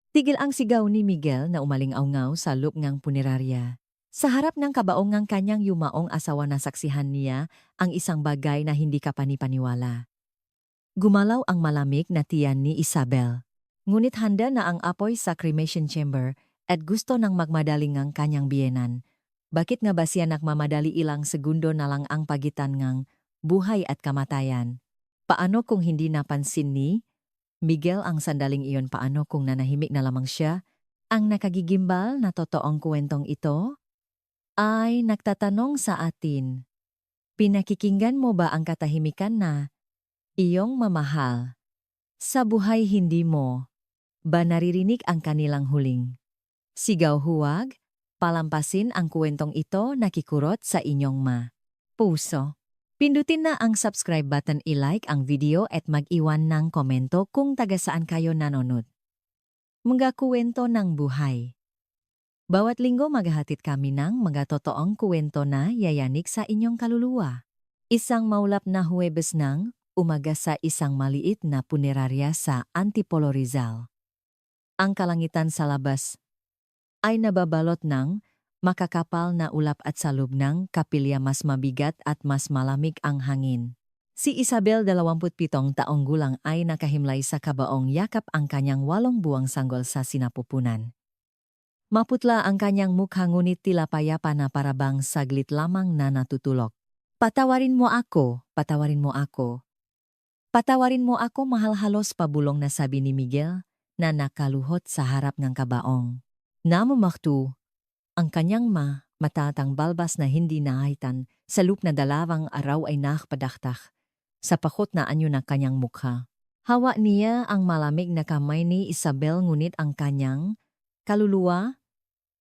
Tigil ang sigaw ni Miguel na umaling-awngaw sa loob ngang punerarya. Sa harap ng kabaong ngang kanyang yumaong asawa na saksihan niya ang isang bagay na hindi kapanipaniwala. Gumalaw ang malamig na tiyan ni Isabel. Ngunit handa na ang apoy sa cremation chamber at gusto nang magmadaling ngang kanyang biyenan. Bakit nga ba siya nagmamadali ilang segundo na lang ang pagitan ngang buhay at kamatayan? Paano kung hindi napansin ni Miguel ang sandaling iyon? Paano kung nanahimik na lamang siya? Ang nakagigimbal na totoong kwentong ito ay nagtatanong sa atin. Pinakikinggan mo ba ang katahimikan na iyong mamahal? Sa buhay hindi mo ba naririnig ang kanilang huling sigaw? Huwag palampasin ang kwentong ito nakikurot sa inyong puso. Pindutin na ang subscribe button, i-like ang video at mag-iwan ng komento kung taga saan kayo nanonood. Mga kwento ng buhay. Bawat linggo maghahatid kami ng mga totoong kwento na yayanig sa inyong kaluluwa. Isang maulap na Huwebes ng umaga sa isang maliit na punerarya sa Antipolo, Rizal. Ang kalangitan sa labas ay nababalot ng makakapal na ulap at sa loob ng kapilya mas mabigat at mas malamig ang hangin. Si Isabel, 27 taong gulang, ay nakahimlay sa kabaong yakap ang kanyang 8 buwang sanggol sa sinapupunan. Maputla ang kanyang mukha ngunit tila payapa na parabang saglit lamang na natutulog. Patawarin mo ako, patawarin mo ako. Patawarin mo ako, mahal, halos pabulong na sabi ni Miguel na nakaluhot sa harap ng kabaong. Namumaktu ang kanyang matatang balbas na hindi nahitan sa loob na 2 araw ay nakpadaktak sa pakot na anyo na kanyang mukha. Hawa niya ang malamig na kamay ni Isabel ngunit ang kanyang kaluluwa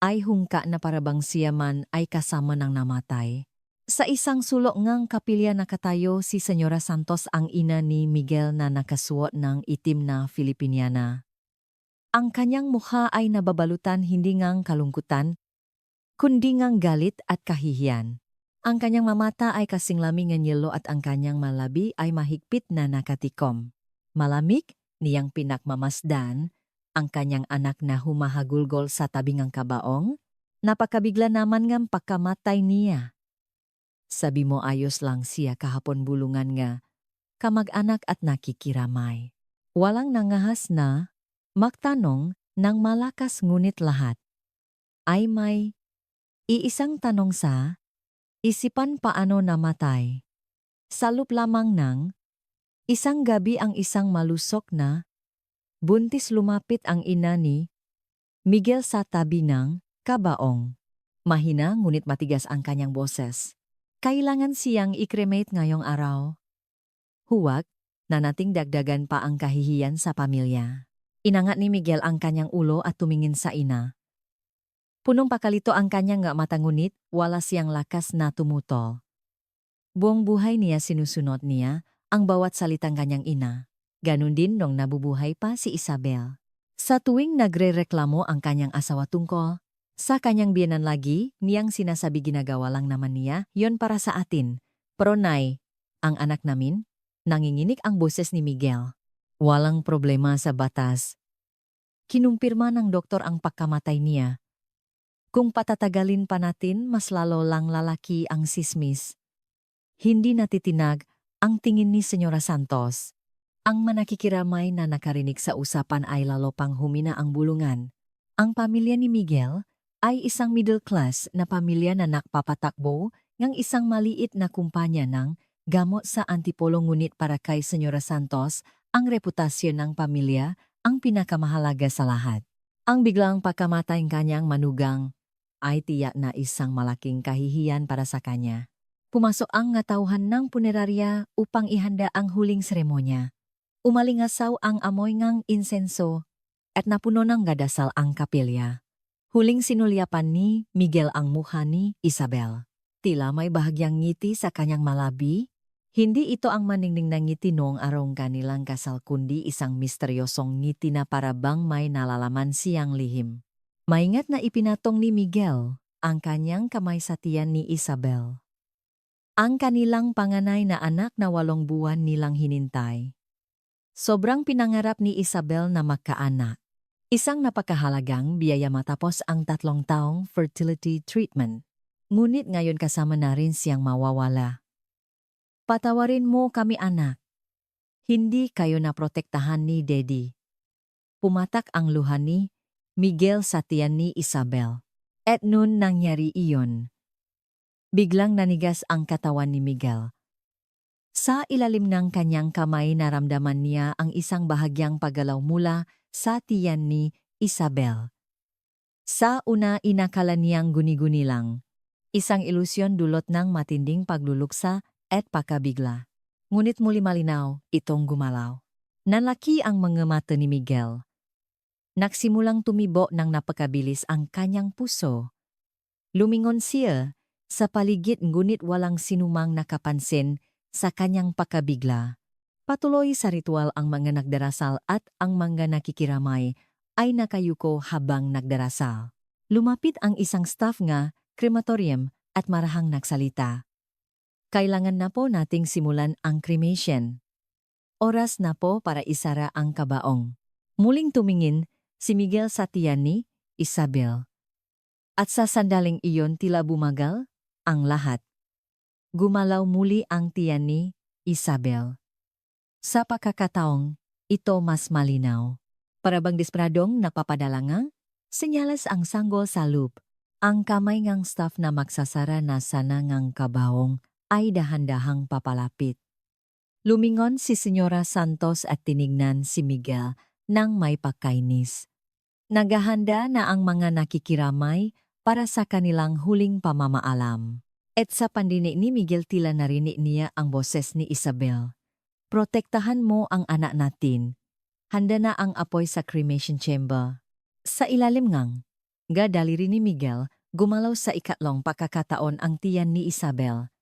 ay hungka na parabang siya man ay kasama ng namatay. Sa isang sulok ngang kapilya nakatayo si Senyora Santos, ang ina ni Miguel na nakasuot ng itim na Filipiniana. Ang kanyang mukha ay nababalutan hindi ngang kalungkutan, kundi ngang galit at kahihiyan. Ang kanyang mamata ay kasing lamig ng yelo at ang kanyang malabi ay mahigpit na nakatikom. Malamig niyang pinakmamasdan ang kanyang anak na humahagulgol sa tabi ng kabaong. Napakabigla naman ng pagkamatay niya. Sabi mo ayos lang siya kahapon, bulungan nga kamag-anak at nakikiramay. Walang nangahas na magtanong ng malakas ngunit lahat ay may iisang tanong sa isipan: paano namatay? Salup lamang ng isang gabi ang isang malusok na buntis lumapit ang ina ni Miguel sa tabi ng kabaong. Mahina ngunit matigas ang kanyang boses. Kailangan siyang i-cremate ngayong araw. Huwag na nating dagdagan pa ang kahihiyan sa pamilya. Inangat ni Miguel ang kanyang ulo at tumingin sa ina. Punong pakalito ang kanyang mata ngunit wala siyang lakas na tumutol. Buong buhay niya sinusunod niya ang bawat salitang kanyang ina. Ganun din nung nabubuhay pa si Isabel. Sa tuwing nagre-reklamo ang kanyang asawa tungkol sa kanyang biyenan, lagi niyang sinasabi ginagawa lang naman niya yon para sa atin. Pero nay, ang anak namin, nanginginig ang boses ni Miguel. Walang problema sa batas. Kinumpirma ng doktor ang pagkamatay niya. Kung patatagalin pa natin, mas lalo lang lalaki ang sismis. Hindi natitinag ang tingin ni Senyora Santos. Ang manakikiramay na nakarinig sa usapan ay lalo pang humina ang bulungan. Ang pamilya ni Miguel ay isang middle class na pamilya na nakpapatakbo ng isang maliit na kumpanya ng gamot sa Antipolo, ngunit para kay Senyora Santos, ang reputasyon ng pamilya ang pinakamahalaga sa lahat. Ang biglang pagkamatay ng kanyang manugang ay tiyak na isang malaking kahihiyan para sa kanya. Pumasok ang tauhan ng punerarya upang ihanda ang huling seremonya. Umalingasaw ang amoy ng insenso at napuno ng gadasal ang kapilya. Huling sinulyapan ni Miguel ang mukha ni Isabel. Tila may bahagyang ngiti sa kanyang malabi. Hindi ito ang maningning na ngiti noong araw kanilang kasal, kundi isang misteryosong ngiti na parabang may nalalaman siyang lihim. Maingat na ipinatong ni Miguel ang kanyang kamay sa tiyan ni Isabel. Ang kanilang panganay na anak na 8 buwan nilang hinintay. Sobrang pinangarap ni Isabel na magkaanak. Isang napakahalagang biyaya matapos ang 3 taong fertility treatment. Ngunit ngayon kasama na rin siyang mawawala. Patawarin mo kami anak. Hindi kayo naprotektahan ni Daddy. Pumatak ang luha ni Miguel sa tiyan ni Isabel. At noon nangyari iyon. Biglang nanigas ang katawan ni Miguel. Sa ilalim ng kanyang kamay naramdaman niya ang isang bahagyang paggalaw mula sa tiyan ni Isabel. Sa una inakala niyang guni-guni lang. Isang ilusyon dulot ng matinding pagluluksa at pakabigla. Ngunit muli malinaw, itong gumalaw. Nanlaki ang mga mata ni Miguel. Nagsimulang tumibo ng napakabilis ang kanyang puso. Lumingon siya sa paligid ngunit walang sinumang nakapansin sa kanyang pakabigla. Patuloy sa ritual ang mga nagdarasal at ang mga nakikiramay ay nakayuko habang nagdarasal. Lumapit ang isang staff nga crematorium at marahang nagsalita. Kailangan na po nating simulan ang cremation. Oras na po para isara ang kabaong. Muling tumingin si Miguel sa tiyan ni Isabel. At sa sandaling iyon tila bumagal ang lahat. Gumalaw muli ang tiyan ni Isabel. Sa pagkakataong ito mas malinaw. Para bang despradong nagpapadala senyalas ang sanggol sa loop. Ang kamay ngang staff na magsasara na sana ngang kabaong ay dahan-dahang papalapit. Lumingon si Senyora Santos at tinignan si Miguel nang may pagkainis. Naghahanda na ang mga nakikiramay para sa kanilang huling pamamaalam. At sa pandinig ni Miguel tila narinig niya ang boses ni Isabel. Protektahan mo ang anak natin. Handa na ang apoy sa cremation chamber. Sa ilalim ngang daliri ni Miguel, gumalaw sa ikatlong pagkakataon ang tiyan ni Isabel.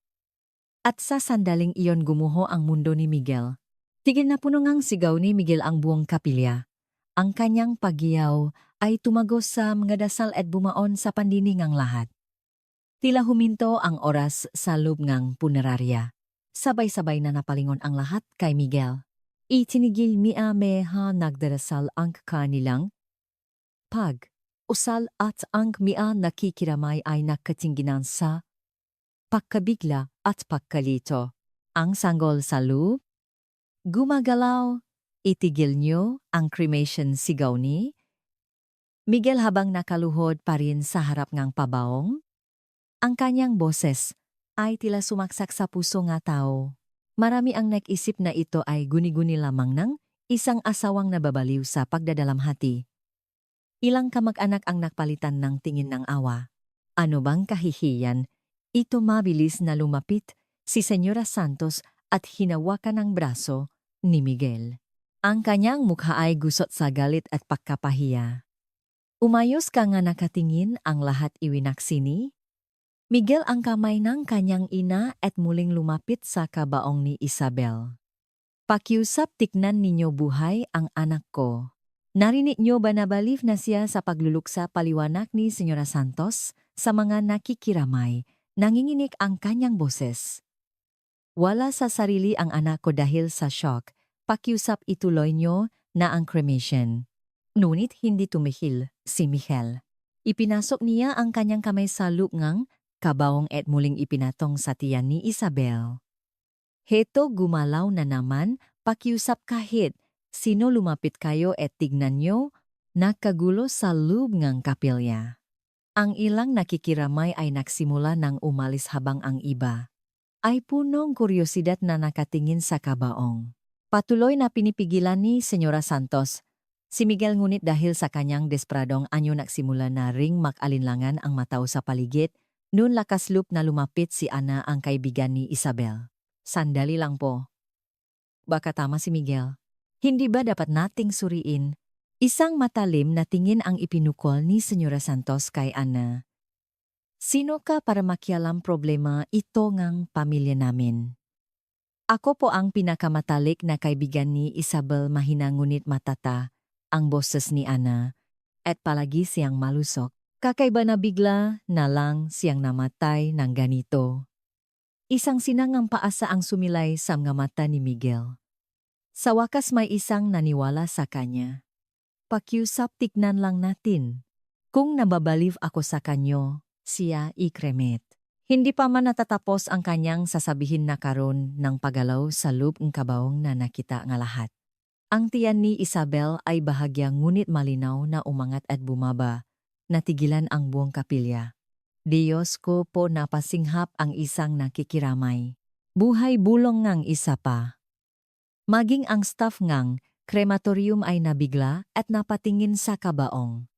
At sa sandaling iyon gumuho ang mundo ni Miguel. Tigil na puno ngang sigaw ni Miguel ang buong kapilya. Ang kanyang paggiyaw ay tumagos sa mga dasal at bumaon sa pandinig ng lahat. Tila huminto ang oras sa loob ng punerarya. Sabay-sabay na napalingon ang lahat kay Miguel. Itinigil miya meha nagdarasal ang kanilang usal at ang miya nakikiramay ay nakatingginan sa pagkabigla at pagkalito. Ang sanggol sa loob, gumagalaw, itigil niyo ang cremation sigaw ni Miguel habang nakaluhod pa rin sa harap ng pabaong. Ang kanyang boses ay tila sumaksak sa puso nga tao. Marami ang nag-isip na ito ay guni-guni lamang ng isang asawang nababaliw sa pagdadalamhati. Ilang kamag-anak ang nakpalitan ng tingin ng awa. Ano bang kahihiyan? Ito mabilis na lumapit si Senyora Santos at hinawakan ng braso ni Miguel. Ang kanyang mukha ay gusot sa galit at pagkapahiya. Umayos ka nga nakatingin ang lahat iwinaksini? Miguel ang kamay ng kanyang ina at muling lumapit sa kabaong ni Isabel. Pakiusap tignan ninyo buhay ang anak ko. Narinig niyo ba na believe na siya sa pagluluksa paliwanag ni Senyora Santos sa mga nakikiramay? Nanginginig ang kanyang boses. Wala sa sarili ang anak ko dahil sa shock. Pakiusap ituloy niyo na ang cremation. Ngunit hindi tumihil si Miguel. Ipinasok niya ang kanyang kamay sa loob ng kabaong at muling ipinatong sa tiyan ni Isabel. Heto gumalaw na naman, pakiusap kahit sino lumapit kayo at tignan nyo, nakagulo sa loob ng kapilya. Ang ilang nakikiramay ay nagsimula ng umalis habang ang iba ay punong kuryosidad na nakatingin sa kabaong. Patuloy na pinipigilan ni Senyora Santos si Miguel ngunit dahil sa kanyang despradong anyo nagsimula na ring mag-alinlangan ang mataw sa paligid, noon lakas loob na lumapit si Ana ang kaibigan ni Isabel. Sandali lang po. Baka tama si Miguel. Hindi ba dapat nating suriin? Isang matalim na tingin ang ipinukol ni Senyora Santos kay Ana. Sino ka para makialam problema ito ngang pamilya namin? Ako po ang pinakamatalik na kaibigan ni Isabel, mahina ngunit matata ang boses ni Ana at palagi siyang malusok. Kakaiba na bigla na lang siyang namatay ng ganito. Isang sinangang paasa ang sumilay sa mga mata ni Miguel. Sa wakas may isang naniwala sa kanya. Pakiusap tignan lang natin. Kung nababaliw ako sa kanyo, siya ikremet. Hindi pa man natatapos ang kanyang sasabihin na karon ng pagalaw sa loob ng kabaong na nakita nga lahat. Ang tiyan ni Isabel ay bahagya ngunit malinaw na umangat at bumaba. Natigilan ang buong kapilya. Diyos ko po napasinghap ang isang nakikiramay. Buhay bulong ngang isa pa. Maging ang staff ngang krematorium ay nabigla at napatingin sa kabaong.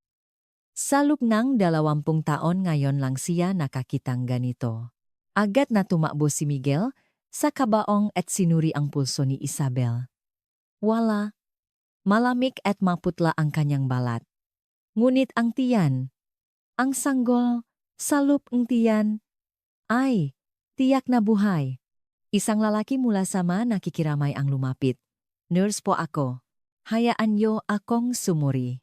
Sa loob ng 20 taon ngayon lang siya nakakitang ganito. Agad na tumakbo si Miguel sa kabaong at sinuri ang pulso ni Isabel. Wala. Malamig at maputla ang kanyang balat. Ngunit ang tiyan, ang sanggol, sa loob ng tiyan, ay tiyak na buhay. Isang lalaki mula sama nakikiramay ang lumapit. Nurse po ako. Hayaan niyo akong sumuri.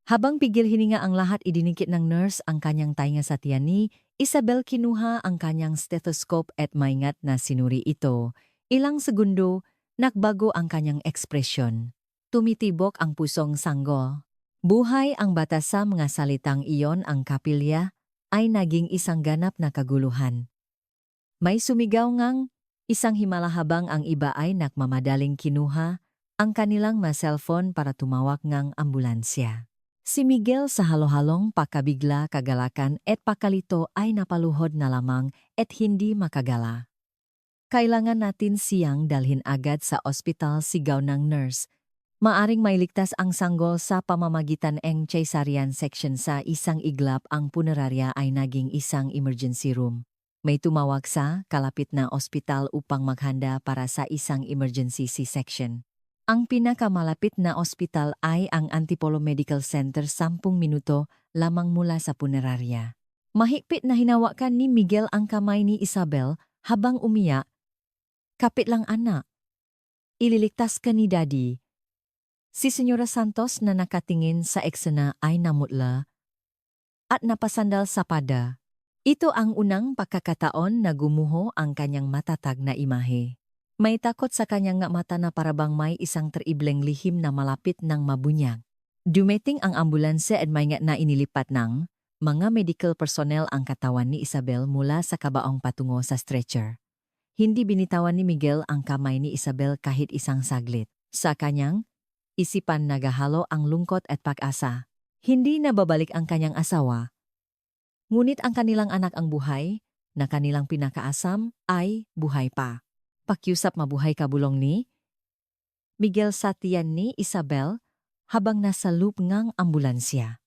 Habang pigil hininga ang lahat idinikit ng nurse ang kanyang tainga sa tiyan ni Isabel kinuha ang kanyang stethoscope at maingat na sinuri ito. Ilang segundo, nagbago ang kanyang ekspresyon. Tumitibok ang pusong sanggol. Buhay ang batas sa mga salitang iyon ang kapilya ay naging isang ganap na kaguluhan. May sumigaw ngang isang himala habang ang iba ay nakmamadaling kinuha ang kanilang cellphone para tumawag ngang ambulansya. Si Miguel sa halo-halong pakabigla kagalakan at pakalito ay napaluhod na lamang at hindi makagala. Kailangan natin siyang dalhin agad sa ospital, sigaw ng nurse. Maaring mailigtas ang sanggol sa pamamagitan ng cesarean section sa isang iglap ang punerarya ay naging isang emergency room. May tumawag sa kalapit na ospital upang maghanda para sa isang emergency C-section. Ang pinakamalapit na ospital ay ang Antipolo Medical Center 10 minuto lamang mula sa punerarya. Mahigpit na hinawakan ni Miguel ang kamay ni Isabel habang umiyak. Kapit lang anak. Ililigtas ka ni Daddy. Si Senyora Santos na nakatingin sa eksena ay namutla at napasandal sa pada. Ito ang unang pagkakataon na gumuho ang kanyang matatag na imahe. May takot sa kanyang mata na parabang may isang triibleng lihim na malapit ng mabunyag. Dumating ang ambulansya at maingat na inilipat ng mga medical personnel ang katawan ni Isabel mula sa kabaong patungo sa stretcher. Hindi binitawan ni Miguel ang kamay ni Isabel kahit isang saglit. Sa kanyang isipan nagahalo ang lungkot at pag-asa. Hindi na babalik ang kanyang asawa. Ngunit ang kanilang anak ang buhay, na kanilang pinakaasam, ay buhay pa. Pakiusap mabuhay kabulong ni Miguel sa tiyan ni Isabel habang nasa loob ngang ambulansya.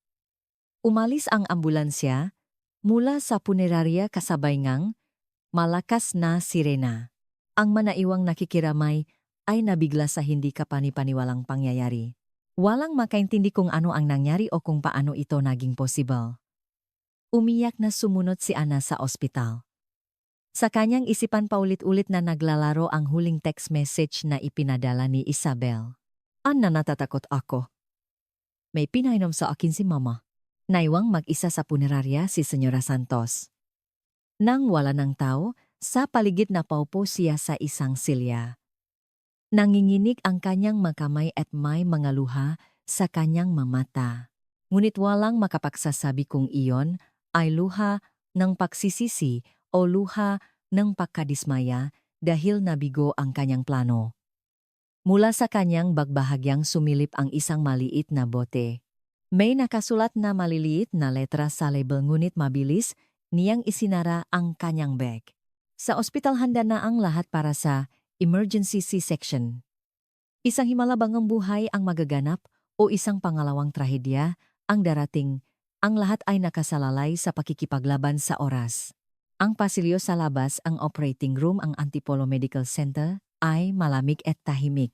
Umalis ang ambulansya mula sa punerarya kasabay ngang malakas na sirena. Ang manaiwang nakikiramay ay nabigla sa hindi kapanipaniwalang pangyayari. Walang makaintindi kung ano ang nangyari o kung paano ito naging possible. Umiyak na sumunod si Ana sa ospital. Sa kanyang isipan paulit-ulit na naglalaro ang huling text message na ipinadala ni Isabel. Ana, natatakot ako. May pinainom sa akin si Mama. Naiwang mag-isa sa punerarya si Senyora Santos. Nang wala ng tao, sa paligid na paupo siya sa isang silya. Nanginginig ang kanyang makamay at may mga luha sa kanyang mamata. Ngunit walang makapagsasabi kung iyon ay luha ng pagsisisi o luha ng pagkadismaya dahil nabigo ang kanyang plano. Mula sa kanyang bagbahagyang sumilip ang isang maliit na bote. May nakasulat na maliliit na letra sa label ngunit mabilis niyang isinara ang kanyang bag. Sa ospital handa na ang lahat para sa emergency C-section. Isang himalabangang buhay ang magaganap o isang pangalawang trahedya ang darating. Ang lahat ay nakasalalay sa pakikipaglaban sa oras. Ang pasilyo sa labas, ang operating room, ang Antipolo Medical Center, ay malamig at tahimik.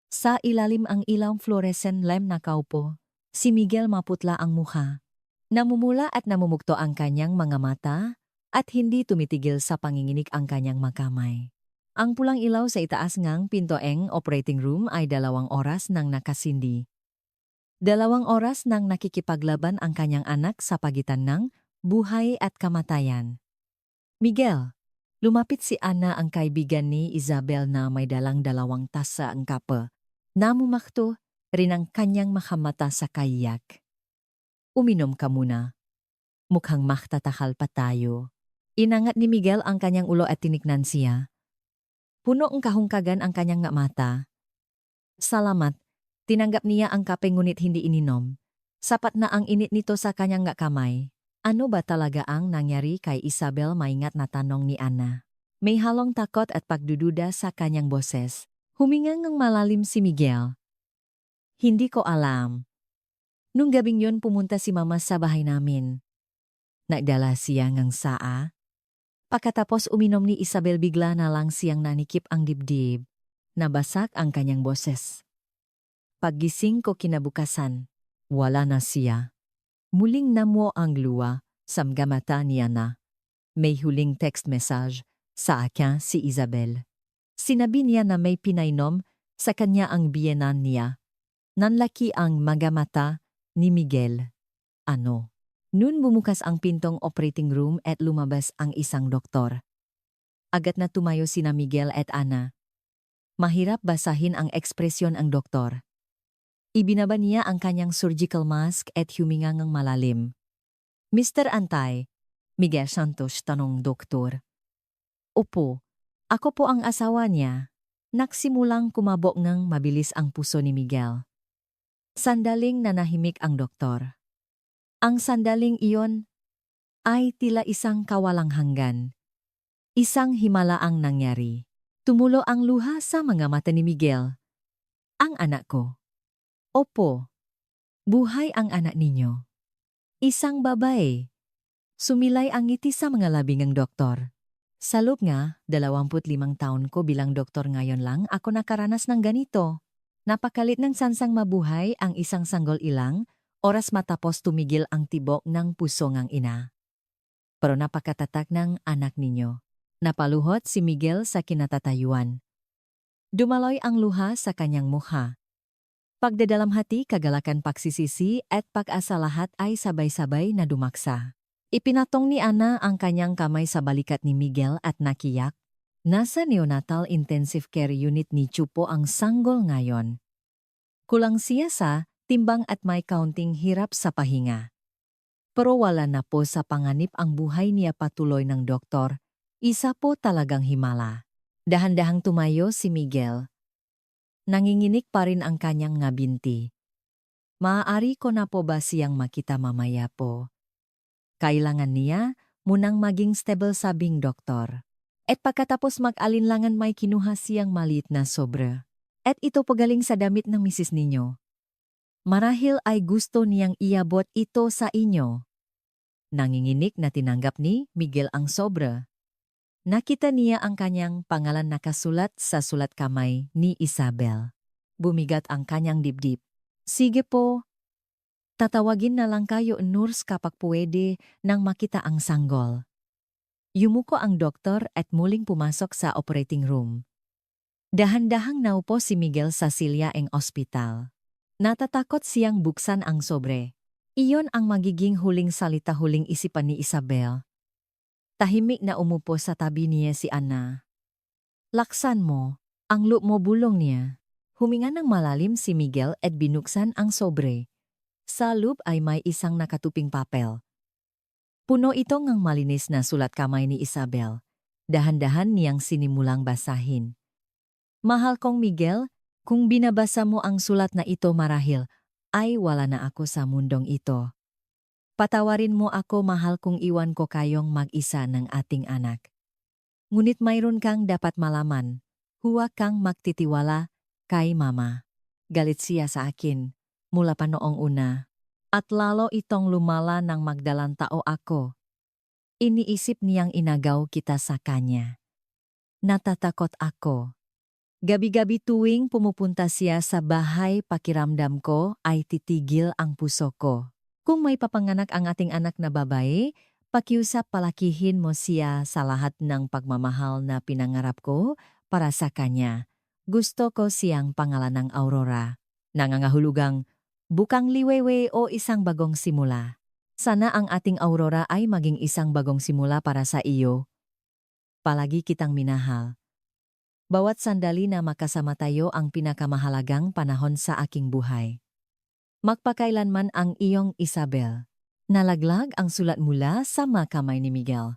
Sa ilalim ang ilaw fluorescent lamp nakaupo, si Miguel maputla ang mukha. Namumula at namumugto ang kanyang mga mata at hindi tumitigil sa panginginig ang kanyang makamay. Ang pulang ilaw sa itaas ngang pintoeng operating room ay 2 oras nang nakasindi. 2 oras nang nakikipaglaban ang kanyang anak sa pagitan ng buhay at kamatayan. Miguel, lumapit si Ana, ang kaibigan ni Isabel na may dalang 2 tasa ang kape. Namumakto, rin ang kanyang makamata sa kayak. Uminom ka muna. Mukhang maktatakal pa tayo. Inangat ni Miguel ang kanyang ulo at tinignan siya. Puno ang kahungkagan ang kanyang nga mata. Salamat, tinanggap niya ang kape ngunit hindi ininom. Sapat na ang init nito sa kanyang nga kamay. Ano ba talaga ang nangyari kay Isabel, maingat na tanong ni Ana. May halong takot at pagdududa sa kanyang boses. Huminga ng malalim si Miguel. Hindi ko alam. Nung gabing yon pumunta si Mama sa bahay namin. Nagdala siya ng saa. Pagkatapos uminom ni Isabel, bigla na lang siyang nanikip ang dibdib. Nabasak ang kanyang boses. Paggising ko kinabukasan, wala na siya. Muling namuo ang luha, samgamata niya na. May huling text message sa akin si Isabel. Sinabi niya na may pinainom sa kanya ang biyenan niya. Nanlaki ang magamata ni Miguel. Ano? Noon bumukas ang pintong operating room at lumabas ang isang doktor. Agad na tumayo sina Miguel at Ana. Mahirap basahin ang ekspresyon ang doktor. Ibinaba niya ang kanyang surgical mask at huminga ng malalim. Mr. Antay, Miguel Santos, tanong doktor. Opo, ako po ang asawa niya. Nagsimulang kumabok ng mabilis ang puso ni Miguel. Sandaling nanahimik ang doktor. Ang sandaling iyon ay tila isang kawalang hanggan. Isang himala ang nangyari. Tumulo ang luha sa mga mata ni Miguel. Ang anak ko. Opo, buhay ang anak ninyo. Isang babae. Sumilay ang ngiti sa mga labi ng doktor. Sa loob nga, 25 taon ko bilang doktor ngayon lang ako nakaranas ng ganito. Napakalit ng sansang mabuhay ang isang sanggol ilang oras matapos tumigil ang tibok ng puso ng ina. Pero napakatatak ng anak ninyo. Napaluhot si Miguel sa kinatatayuan. Dumaloy ang luha sa kanyang mukha. Pagdadalamhati, kagalakan, pagsisisi at pag-asa, lahat ay sabay-sabay na dumaksa. Ipinatong ni Ana ang kanyang kamay sa balikat ni Miguel at nakiyak. Nasa neonatal intensive care unit ni Chupo ang sanggol ngayon. Kulang siya sa timbang at may kaunting hirap sa pahinga. Pero wala na po sa panganib ang buhay niya, patuloy ng doktor. Isa po talagang himala. Dahan-dahang tumayo si Miguel. Nanginginig pa rin ang kanyang nga binti. Maaari ko na po ba siyang makita mamaya po? Kailangan niya munang maging stable, sabing doktor. At pagkatapos mag-alinlangan, may kinuha siyang maliit na sobra. At ito pagaling sa damit ng misis ninyo. Marahil ay gusto niyang iabot ito sa inyo. Nanginginig na tinanggap ni Miguel ang sobra. Nakita niya ang kanyang pangalan nakasulat sa sulat kamay ni Isabel. Bumigat ang kanyang dibdib. Sige po. Tatawagin na lang kayo, nurse, kapag pwede nang makita ang sanggol. Yumuko ang doktor at muling pumasok sa operating room. Dahan-dahang naupo si Miguel sa silya ng ospital. Natatakot siyang buksan ang sobre. Iyon ang magiging huling salita, huling isipan ni Isabel. Tahimik na umupo sa tabi niya si Ana. Laksan mo, ang loob mo, bulong niya. Huminga ng malalim si Miguel at binuksan ang sobre. Sa loob ay may isang nakatuping papel. Puno ito ng malinis na sulat kamay ni Isabel. Dahan-dahan niyang sinimulang basahin. Mahal kong Miguel, kung binabasa mo ang sulat na ito, marahil ay wala na ako sa mundong ito. Patawarin mo ako, mahal, kung iwan ko kayong mag-isa ng ating anak. Ngunit mayroon kang dapat malaman. Huwag kang magtitiwala kay Mama. Galit siya sa akin mula pa noong una. At lalo itong lumala nang magdalang tao ako. Iniisip niyang inagaw kita sa kanya. Natatakot ako. Gabi-gabi tuwing pumupunta siya sa bahay, pakiramdam ko ay titigil ang puso ko. Kung may papanganak ang ating anak na babae, pakiusap, palakihin mo siya sa lahat ng pagmamahal na pinangarap ko para sa kanya. Gusto ko siyang pangalan ng Aurora. Nangangahulugang bukang liwewe o isang bagong simula. Sana ang ating Aurora ay maging isang bagong simula para sa iyo. Palagi kitang minahal. Bawat sandali na makasama tayo ang pinakamahalagang panahon sa aking buhay. Magpakailanman ang iyong Isabel. Nalaglag ang sulat mula sa mga kamay ni Miguel.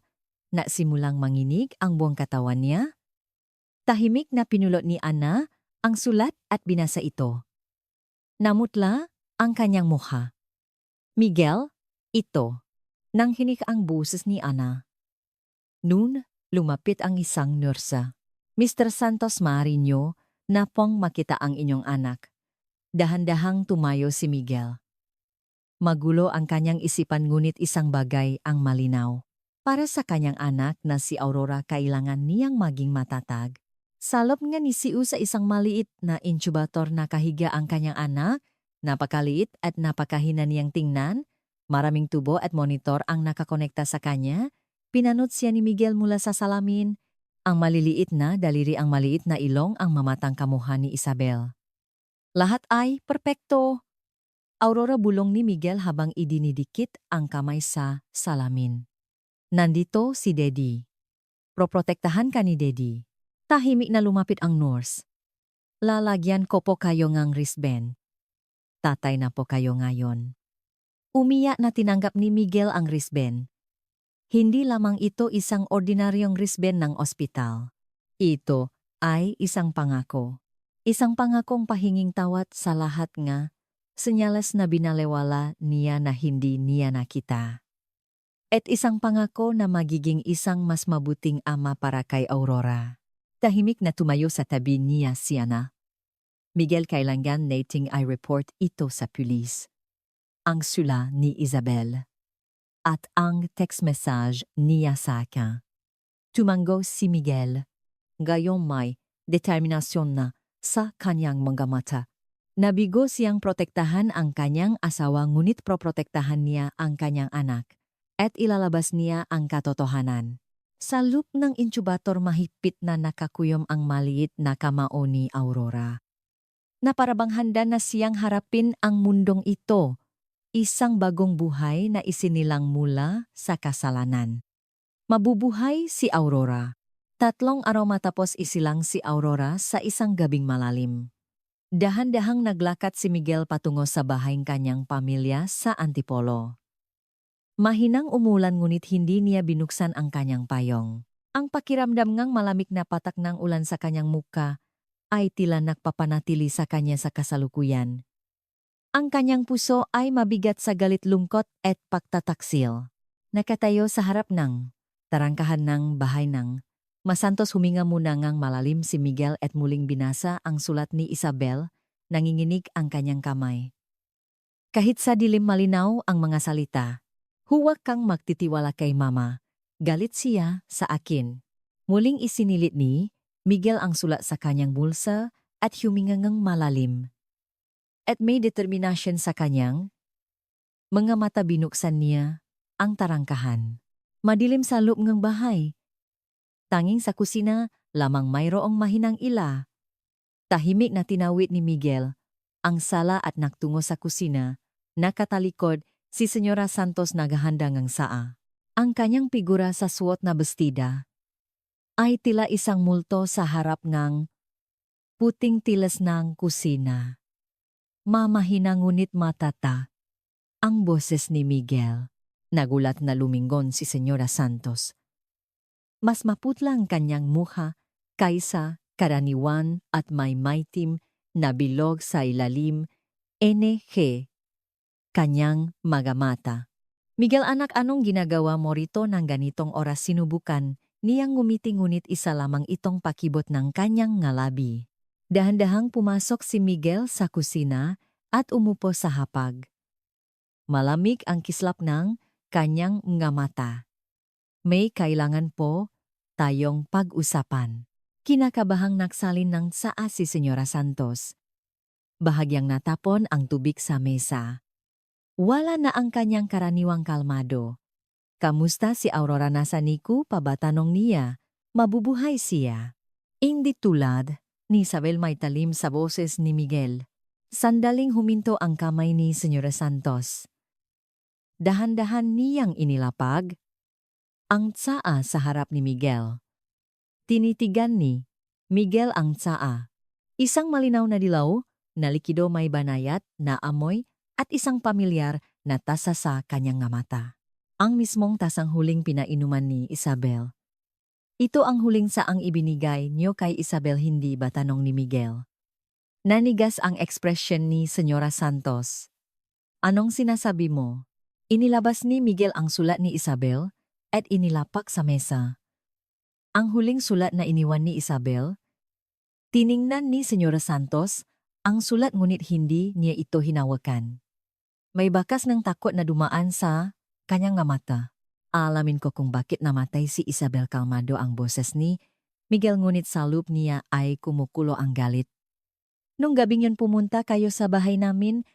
Nasimulang manginig ang buong katawan niya. Tahimik na pinulot ni Ana ang sulat at binasa ito. Namutla ang kanyang mukha. Miguel, ito. Nang hinik ang boses ni Ana. Noon, lumapit ang isang nursa. Mr. Santos Marinho, napong makita ang inyong anak. Dahan-dahang tumayo si Miguel. Magulo ang kanyang isipan ngunit isang bagay ang malinaw. Para sa kanyang anak na si Aurora kailangan niyang maging matatag. Salop nga ni Siu sa isang maliit na incubator na kahiga ang kanyang anak, napakaliit at napakahina niyang tingnan, maraming tubo at monitor ang nakakonekta sa kanya, pinanot siya ni Miguel mula sa salamin. Ang maliliit na daliri ang maliit na ilong ang mamatang kamuha ni Isabel. Lahat ay perpekto. Aurora bulong ni Miguel habang idinidikit ang kamay sa salamin. Nandito si Daddy. Proprotektahan ka ni Daddy. Tahimik na lumapit ang nurse. Lalagyan ko po kayo ngang wristband. Tatay na po kayo ngayon. Umiyak na tinanggap ni Miguel ang wristband. Hindi lamang ito isang ordinaryong wristband ng ospital. Ito ay isang pangako. Isang pangakong pahinging tawad sa lahat nga, senyalas na binalewala niya na hindi niya nakita. At isang pangako na magiging isang mas mabuting ama para kay Aurora. Tahimik na tumayo sa tabi niya si Ana. Miguel, kailangan nating i-report ito sa pulis. Ang sula ni Isabel. At ang text message niya sa akin. Tumango si Miguel. Gayong may determinasyon na sa kanyang mga mata. Nabigo siyang protektahan ang kanyang asawa ngunit proprotektahan niya ang kanyang anak. At ilalabas niya ang katotohanan. Sa loop ng incubator mahigpit na nakakuyom ang maliit na kamao ni Aurora. Na parabang handa na siyang harapin ang mundong ito. Isang bagong buhay na isinilang mula sa kasalanan. Mabubuhay si Aurora. 3 araw matapos isilang si Aurora sa isang gabing malalim. Dahan-dahang naglakad si Miguel patungo sa bahayng kanyang pamilya sa Antipolo. Mahinang umulan ngunit hindi niya binuksan ang kanyang payong. Ang pakiramdam ngang malamig na patak ng ulan sa kanyang muka ay tila nagpapanatili sa kanya sa kasalukuyan. Ang kanyang puso ay mabigat sa galit, lungkot at pagtataksil. Nakatayo sa harap ng tarangkahan ng bahay ng Masantos, huminga muna ngang malalim si Miguel at muling binasa ang sulat ni Isabel, nanginginig ang kanyang kamay. Kahit sa dilim malinaw ang mga salita, huwag kang magtitiwala kay mama, galit siya sa akin. Muling isinilit ni Miguel ang sulat sa kanyang bulsa at huminga ngang malalim. At may determinasyon sa kanyang mga mata, binuksan niya ang tarangkahan. Madilim sa loob ng bahay. Tanging sa kusina lamang mayroong mahinang ila. Tahimik na tinawid ni Miguel ang sala at naktungo sa kusina. Nakatalikod si Senyora Santos naghahanda ng saa. Ang kanyang figura sa suot na bestida ay tila isang multo sa harap ng puting tilas ng kusina. Mamahina ngunit matata ang boses ni Miguel. Nagulat na lumingon si Senyora Santos. Mas maputla ang kanyang mukha kaysa karaniwan at may maitim na bilog sa ilalim. NG. Kanyang mga mata. Miguel, anak, anong ginagawa mo rito ng ganitong oras? Sinubukan niyang ngumiti ngunit isa lamang itong pakibot ng kanyang ngalabi. Dahan-dahang pumasok si Miguel sa kusina at umupo sa hapag. Malamig ang kislap ng kanyang mga mata. May kailangan po tayong pag-usapan. Kinakabahang nagsalin ng saa si Senyora Santos. Bahagyang natapon ang tubig sa mesa. Wala na ang kanyang karaniwang kalmado. Kamusta si Aurora? Nasa niku pa ba, tanong niya? Mabubuhay siya. Hindi tulad ni Isabel, may talim sa boses ni Miguel. Sandaling huminto ang kamay ni Senyora Santos. Dahan-dahan niyang inilapag ang tsaa sa harap ni Miguel. Tinitigan ni Miguel ang tsaa. Isang malinaw na dilaw, na likido may banayat, na amoy, at isang pamilyar na tasa sa kanyang nga mata. Ang mismong tasang huling pinainuman ni Isabel. Ito ang huling saang ibinigay niyo kay Isabel, hindi ba, tanong ni Miguel. Nanigas ang ekspresyon ni Senyora Santos. Anong sinasabi mo? Inilabas ni Miguel ang sulat ni Isabel at inilapak sa mesa. Ang huling sulat na iniwan ni Isabel. Tiningnan ni Senyora Santos ang sulat, ngunit hindi niya ito hinawakan. May bakas ng takot na dumaan sa kanyang nga mata. Alamin ko kung bakit namatay si Isabel, kalmado ang boses ni Miguel, ngunit sa loob niya ay kumukulo ang galit. Nung gabing yun pumunta kayo sa bahay namin,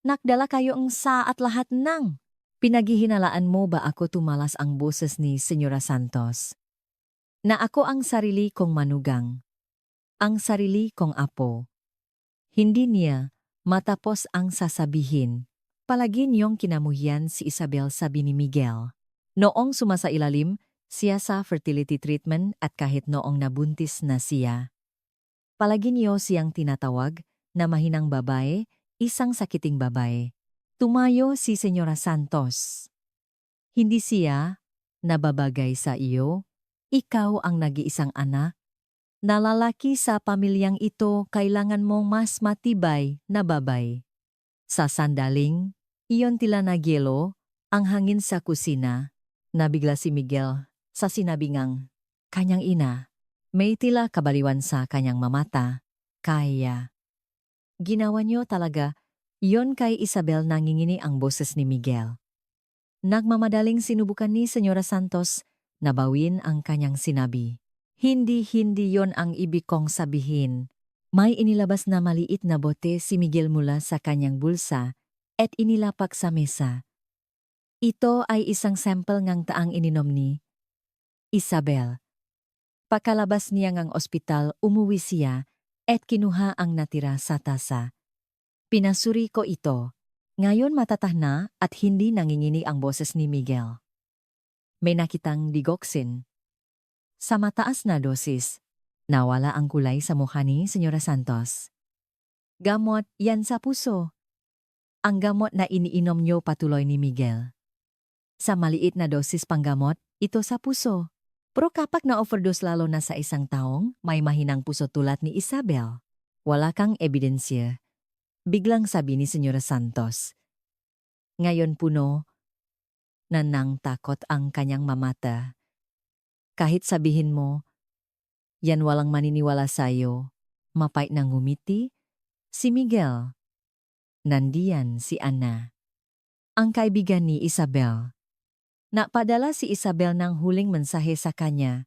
nakdala kayo ang sa at lahat ng pinaghihinalaan mo ba ako, tumalas ang boses ni Senyora Santos. Na ako ang sarili kong manugang. Ang sarili kong apo. Hindi niya matapos ang sasabihin. Palagi niyong kinamuhian si Isabel, sabi ni Miguel. Noong sumasailalim siya sa fertility treatment at kahit noong nabuntis na siya. Palagi niyo siyang tinatawag na mahinang babae, isang sakiting babae. Tumayo si Senyora Santos. Hindi siya nababagay sa iyo. Ikaw ang nag-iisang anak. Na lalaki sa pamilyang ito, kailangan mong mas matibay na babay. Sa sandaling iyon, tila nagyelo ang hangin sa kusina. Nabigla si Miguel sa sinabi ngang kanyang ina. May tila kabaliwan sa kanyang mamata. Kaya ginawa niyo talaga yon kay Isabel, nangingini ang boses ni Miguel. Nagmamadaling sinubukan ni Senyora Santos na bawin ang kanyang sinabi. Hindi yon ang ibig kong sabihin. May inilabas na maliit na bote si Miguel mula sa kanyang bulsa at inilapak sa mesa. Ito ay isang sample ngang taang ininom ni Isabel. Pakalabas niya ngang ospital, umuwi siya at kinuha ang natira sa tasa. Pinasuri ko ito. Ngayon matatah na at hindi nangingini ang boses ni Miguel. May nakitang digoxin. Sa mataas na dosis, nawala ang kulay sa mukha ni Senyora Santos. Gamot yan sa puso. Ang gamot na iniinom niyo, patuloy ni Miguel. Sa maliit na dosis panggamot, ito sa puso. Pero kapag na-overdose, lalo na sa isang taong may mahinang puso tulad ni Isabel, wala kang ebidensya. Biglang sabi ni Senyora Santos. Ngayon puno na nang takot ang kanyang mamata. Kahit sabihin mo, yan walang maniniwala sa'yo, mapait na ngumiti si Miguel. Nandiyan si Ana, ang kaibigan ni Isabel. Napadala si Isabel ng huling mensahe sa kanya.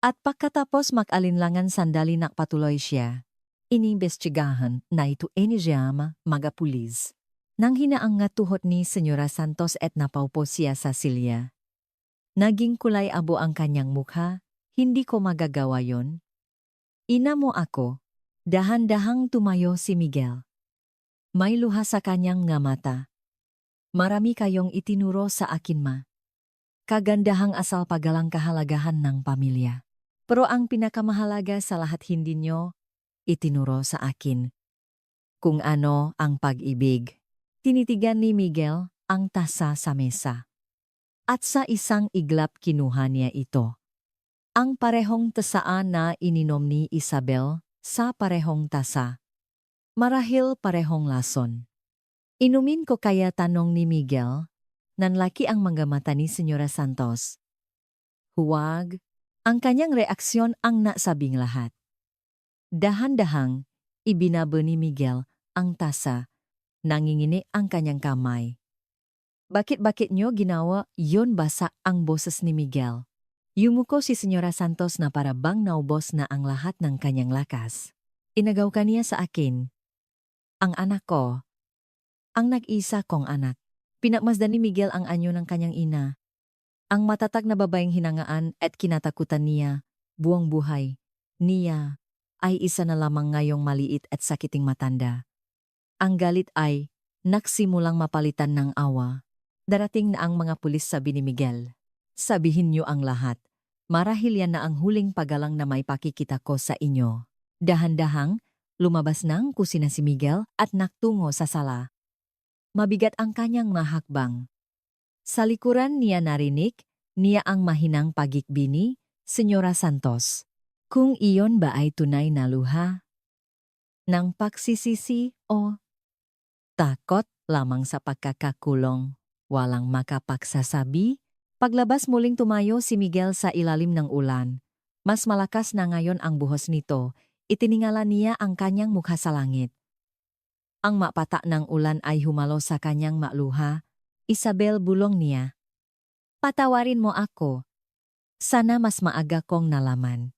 At pagkatapos mag-alinlangan sandali, nakpatuloy siya. Inimbestigahan na ito enijama mga pulis. Nang hinaang nga tuhot ni Senyora Santos at napaupo siya sa silya. Naging kulay abo ang kanyang mukha. Hindi ko magagawa yon. Ina mo ako. Dahan-dahang tumayo si Miguel. May luha sa kanyang nga mata. Marami kayong itinuro sa akin, ma. Kagandahang asal pagalang kahalagahan ng pamilya. Pero ang pinakamahalaga sa lahat, hindi nyo itinuro sa akin kung ano ang pag-ibig. Tinitigan ni Miguel ang tasa sa mesa. At sa isang iglap kinuha niya ito. Ang parehong tasaan na ininom ni Isabel sa parehong tasa. Marahil parehong lason. Inumin ko kaya, tanong ni Miguel. Nanlaki ang mga mata ni Senyora Santos. Huwag. Ang kanyang reaksyon ang nasabing lahat. Dahan-dahang, ibinaba ni Miguel ang tasa. Nangingini ang kanyang kamay. Bakit nyo ginawa yon, basa ang boses ni Miguel. Yumuko si Senyora Santos na para bang naubos na ang lahat ng kanyang lakas. Inagaw ka niya sa akin. Ang anak ko. Ang nag-isa kong anak. Pinagmasdan ni Miguel ang anyo ng kanyang ina. Ang matatag na babaeng hinangaan at kinatakutan niya, buong buhay, niya, ay isa na lamang ngayong maliit at sakiting matanda. Ang galit ay nagsimulang mapalitan ng awa. Darating na ang mga pulis, sabi ni Miguel. Sabihin niyo ang lahat. Marahil yan na ang huling pagalang na may pakikita ko sa inyo. Dahan-dahang, lumabas ng kusina si Miguel at naktungo sa sala. Mabigat ang kanyang mahakbang. Sa likuran niya narinig, niya ang mahinang pagikbini, Senyora Santos. Kung iyon ba ay tunay na luha? Nang pagsisisi o takot lamang sa pagkakakulong, walang makapagsasabi? Paglabas muling tumayo si Miguel sa ilalim ng ulan. Mas malakas na ngayon ang buhos nito, itiningala niya ang kanyang mukha sa langit. Ang mapata ng ulan ay humalo sa kanyang maluha. Isabel, bulong niya. Patawarin mo ako. Sana mas maaga kong nalaman.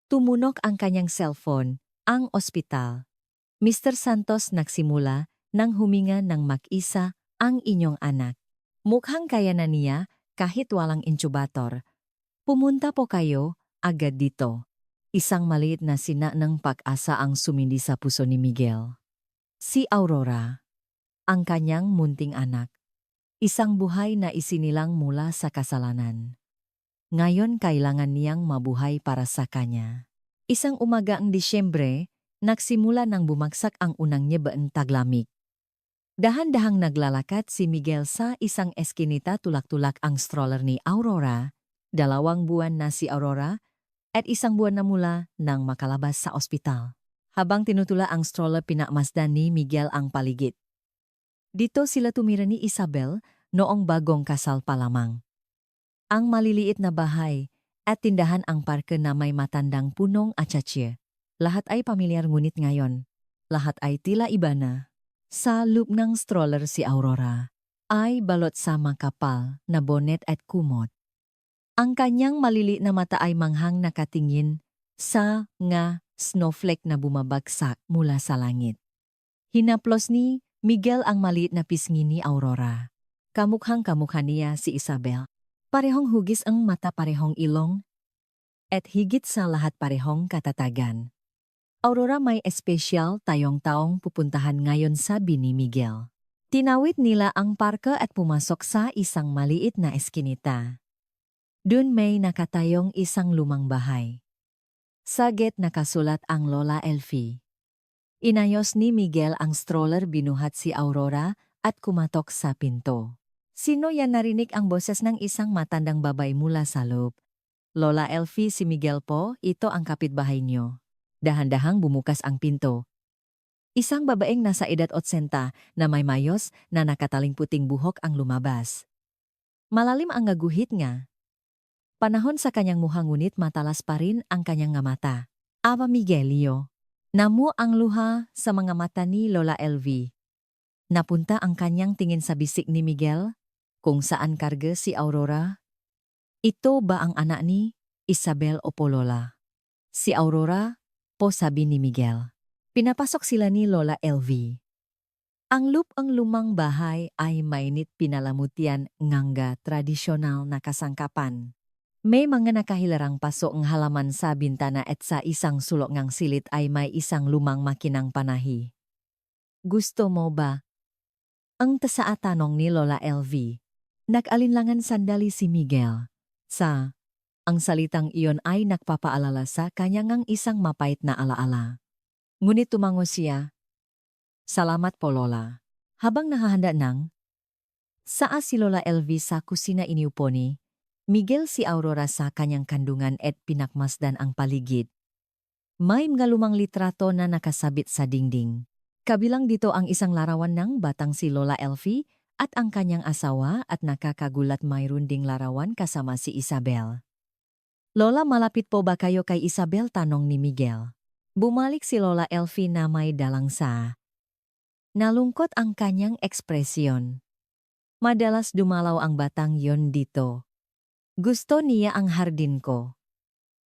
Tumunok ang kanyang cellphone, ang ospital. Mr. Santos nagsimula nang huminga ng mag-isa ang inyong anak. Mukhang kaya na niya kahit walang intubator. Pumunta po kayo agad dito. Isang maliit na sina ng pag-asa ang sumindi sa puso ni Miguel. Si Aurora, ang kanyang munting anak. Isang buhay na isinilang mula sa kasalanan. Ngayon kailangan niyang mabuhay para sa kanya. Isang umaga ang Disyembre, nagsimula nang bumagsak ang unang nyebaan taglamig. Dahan-dahang naglalakad si Miguel sa isang eskinita, tulak-tulak ang stroller ni Aurora. 2 buwan na si Aurora at 1 buwan na mula nang makalabas sa ospital. Habang tinutula ang stroller, pinamasdan ni Miguel ang paligid. Dito sila tumira ni Isabel noong bagong kasal pa lamang. Ang maliliit na bahay at tindahan ang parke na may matandang punong atsatsye. Lahat ay pamilyar, ngunit ngayon, lahat ay tila iba na. Sa loob ng stroller si Aurora ay balot sa makapal na bonet at kumot. Ang kanyang maliliit na mata ay manghang nakatingin sa snowflake na bumabagsak mula sa langit. Hinaplos ni Miguel ang maliit na pisngi ni Aurora. Kamukhang-kamukha niya si Isabel. Parehong hugis ang mata, parehong ilong, at higit sa lahat parehong katatagan. Aurora, may espesyal tayong taong pupuntahan ngayon, sabi ni Miguel. Tinawid nila ang parke at pumasok sa isang maliit na eskinita. Dun may nakatayong isang lumang bahay. Sa gate nakasulat ang Lola Elfie. Inayos ni Miguel ang stroller, binuhat si Aurora at kumatok sa pinto. Sino yan? Narinig ang boses ng isang matandang babae mula sa loob. Lola Elfie, si Miguel po, ito ang kapitbahay niyo. Dahan-dahang bumukas ang pinto. Isang babaeng nasa edad 80 na may mayos na nakataling puting buhok ang lumabas. Malalim ang ngaguhit nga. Panahon sa kanyang mukha, ngunit matalas pa rin ang kanyang nga mata. Aba Miguelio. Namu ang luha sa mga mata ni Lola Elfie. Napunta ang kanyang tingin sa bisik ni Miguel, kung saan karga si Aurora. Ito ba ang anak ni Isabel o po, Lola? Si Aurora po, sabi ni Miguel. Pinapasok sila ni Lola Elfie. Ang lumang bahay ay mainit, pinalamutian nganga tradisyonal na kasangkapan. May mga nakahilarang paso ng halaman sa bintana at sa isang sulok ngang silid ay may isang lumang makinang panahi. Gusto mo ba? Ang tasaa tanong ni Lola Elfie. Nag-alinlangan sandali si Miguel. Ang salitang iyon ay nagpapaalala sa kanya ng isang mapait na alaala. Ngunit tumango siya. Salamat po, Lola. Habang nakahanda saa si Lola Elfie sa kusina, iniupo ni Miguel si Aurora sa kanyang kandungan at pinakmasdan ang paligid. May mga lumang litrato na nakasabit sa dingding. Kabilang dito ang isang larawan ng batang si Lola Elfie at ang kanyang asawa, at nakakagulat mayroon ding larawan kasama si Isabel. Lola, malapit po ba kayo kay Isabel? Tanong ni Miguel. Bumalik si Lola Elfie na may dalang sa. Nalungkot ang kanyang ekspresyon. Madalas dumalaw ang batang yon dito. Gusto niya ang hardin ko.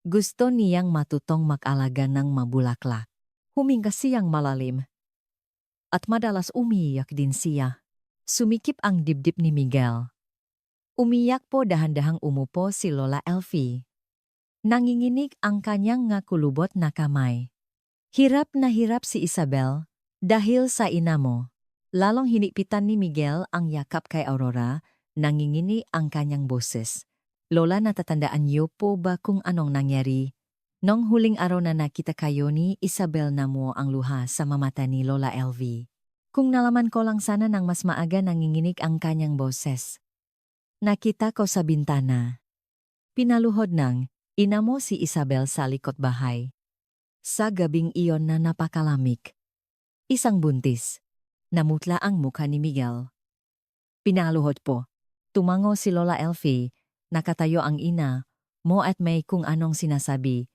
Gusto niyang matutong mag-alaga ng mabulaklak. Huminga siyang malalim. At madalas umiyak din siya. Sumikip ang dibdib ni Miguel. Umiyak po. Dahan-dahang umupo si Lola Elfie. Nanginginig ang kanyang nga kulubot na kamay. Hirap na hirap si Isabel dahil sa ina mo. Lalong hinipitan ni Miguel ang yakap kay Aurora, nangingini ang kanyang boses. Lola, natatandaan niyo po ba kung anong nangyari? Nung huling araw na nakita kayo ni Isabel na mo ang luha sa mamata ni Lola LV. Kung nalaman ko lang sana nang mas maaga nanginginig ang kanyang boses. Nakita ko sa bintana. Pinaluhod ng ina mo si Isabel sa likod bahay. Sa gabing iyon na napakalamig. Isang buntis. Namutla ang mukha ni Miguel. Pinaluhod po. Tumango si Lola Elfie. Nakatayo ang ina mo at may kung anong sinasabi.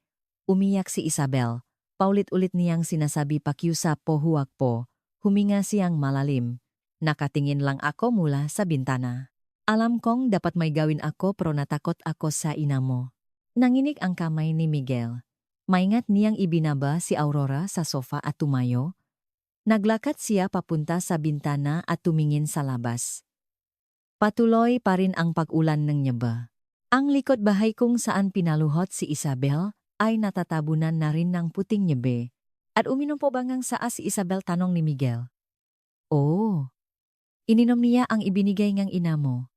Umiyak si Isabel. Paulit-ulit niyang sinasabi pakiusap po huwag po. Huminga siyang malalim. Nakatingin lang ako mula sa bintana. Alam kong dapat may gawin ako pero natakot ako sa ina mo. Nanginig ang kamay ni Miguel. Maingat niyang ibinaba si Aurora sa sofa at tumayo. Naglakad siya papunta sa bintana at tumingin sa labas. Patuloy pa rin ang pag-ulan ng nyaba. Ang likod bahay kung saan pinaluhot si Isabel ay natatabunan na rin ng puting nyebe. At uminom po bang ang saa si Isabel, tanong ni Miguel. Oo. Ininom niya ang ibinigay ngang ina mo.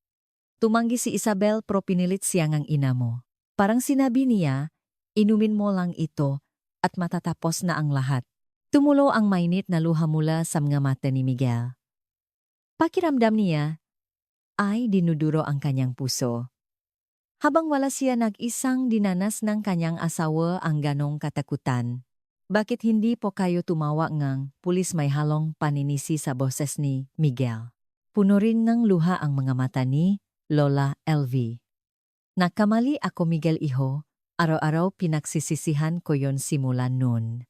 Tumanggi si Isabel pero pinilit siya ngang ina mo. Parang sinabi niya, inumin mo lang ito at matatapos na ang lahat. Tumulo ang mainit na luha mula sa mga mata ni Miguel. Pakiramdam niya ay dinuduro ang kanyang puso. Habang wala siya nag-isang dinanas ng kanyang asawa ang ganong katakutan. Bakit hindi po kayo tumawa ngang pulis, may halong paninisi sa boses ni Miguel. Puno rin ng luha ang mga mata ni Lola LV. Nakamali ako, Miguel iho, araw-araw pinagsisisihan ko yon simula noon.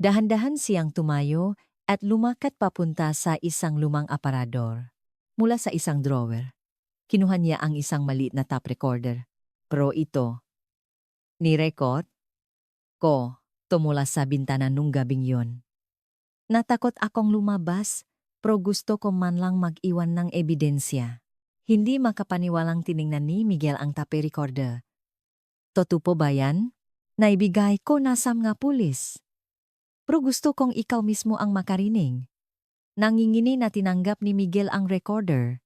Dahan-dahan siyang tumayo at lumakad papunta sa isang lumang aparador. Mula sa isang drawer, kinuha niya ang isang maliit na tape recorder. Pero ito, ni-record ko, tumula sa bintana nung gabing yon. Natakot akong lumabas, pero gusto ko man lang mag-iwan ng ebidensya. Hindi makapaniwalang tiningnan ni Miguel ang tape recorder. Totoo po ba yan? Naibigay ko na sa mga pulis. Pero gusto kong ikaw mismo ang makarinig. Nangingini na tinanggap ni Miguel ang recorder.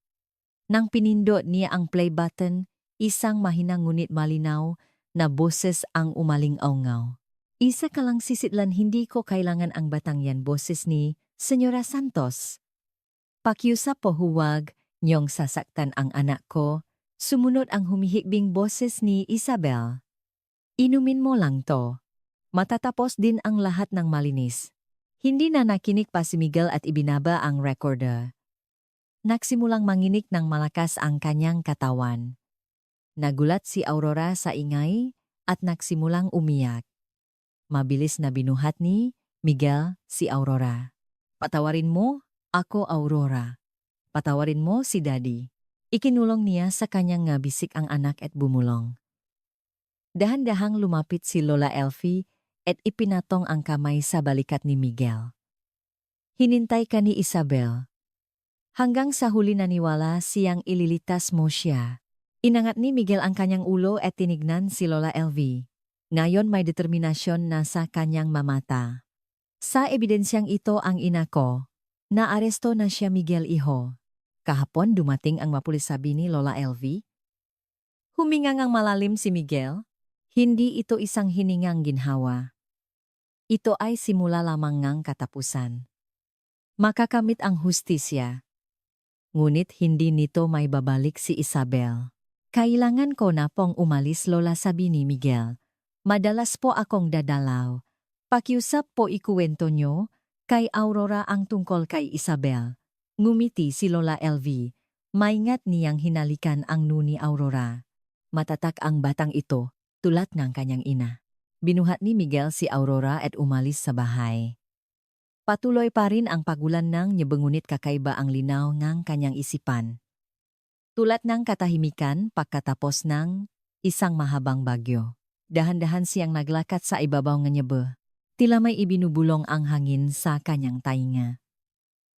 Nang pinindot niya ang play button, isang mahinang ngunit malinaw na boses ang umaling-awngaw. Isa ka lang sisitlan, hindi ko kailangan ang batang yan, boses ni Senyora Santos. Pakiusap po huwag niyong sasaktan ang anak ko, sumunod ang humihikbing boses ni Isabel. Inumin mo lang to. Matatapos din ang lahat ng malinis. Hindi na nakinig pa si Miguel at ibinaba ang recorder. Nagsimulang manginig ng malakas ang kanyang katawan. Nagulat si Aurora sa ingay at nagsimulang umiyak. Mabilis na binuhat ni Miguel si Aurora. Patawarin mo ako, Aurora. Patawarin mo si Daddy. Ikinulong niya sa kanyang bisik ang anak at bumulong. Dahan-dahang lumapit si Lola Elfie at ipinatong ang kamay sa balikat ni Miguel. Hinintay ka ni Isabel. Hanggang sa huli naniwala siyang ililitas mo siya. Inangat ni Miguel ang kanyang ulo at tinignan si Lola Elvie. Ngayon may determinasyon na sa kanyang mamata. Sa ebidensyang ito ang ina ko. Naaresto na siya, Miguel iho. Kahapon dumating ang mapulis, sabi ni Lola Elvie. Humingang ang malalim si Miguel. Hindi ito isang hiningang ginhawa. Ito ay simula lamang ngang katapusan. Makakamit ang hustisya. Ngunit hindi nito may babalik si Isabel. Kailangan ko na pong umalis, Lola, sabi ni Miguel. Madalas po akong dadalaw. Pakiusap po ikuwento nyo kay Aurora ang tungkol kay Isabel. Ngumiti si Lola Elvie. Maingat niyang hinalikan ang nuni Aurora. Matatak ang batang ito, tulad ng kanyang ina. Binuhat ni Miguel si Aurora at umalis sa bahay. Patuloy pa rin ang pagulan ng ngunit kakaiba ang linaw ng kanyang isipan. Tulad ng katahimikan pagkatapos ng isang mahabang bagyo. Dahan-dahan siyang naglakad sa ibabaw ng nyebe. Tila may ibinubulong ang hangin sa kanyang tainga.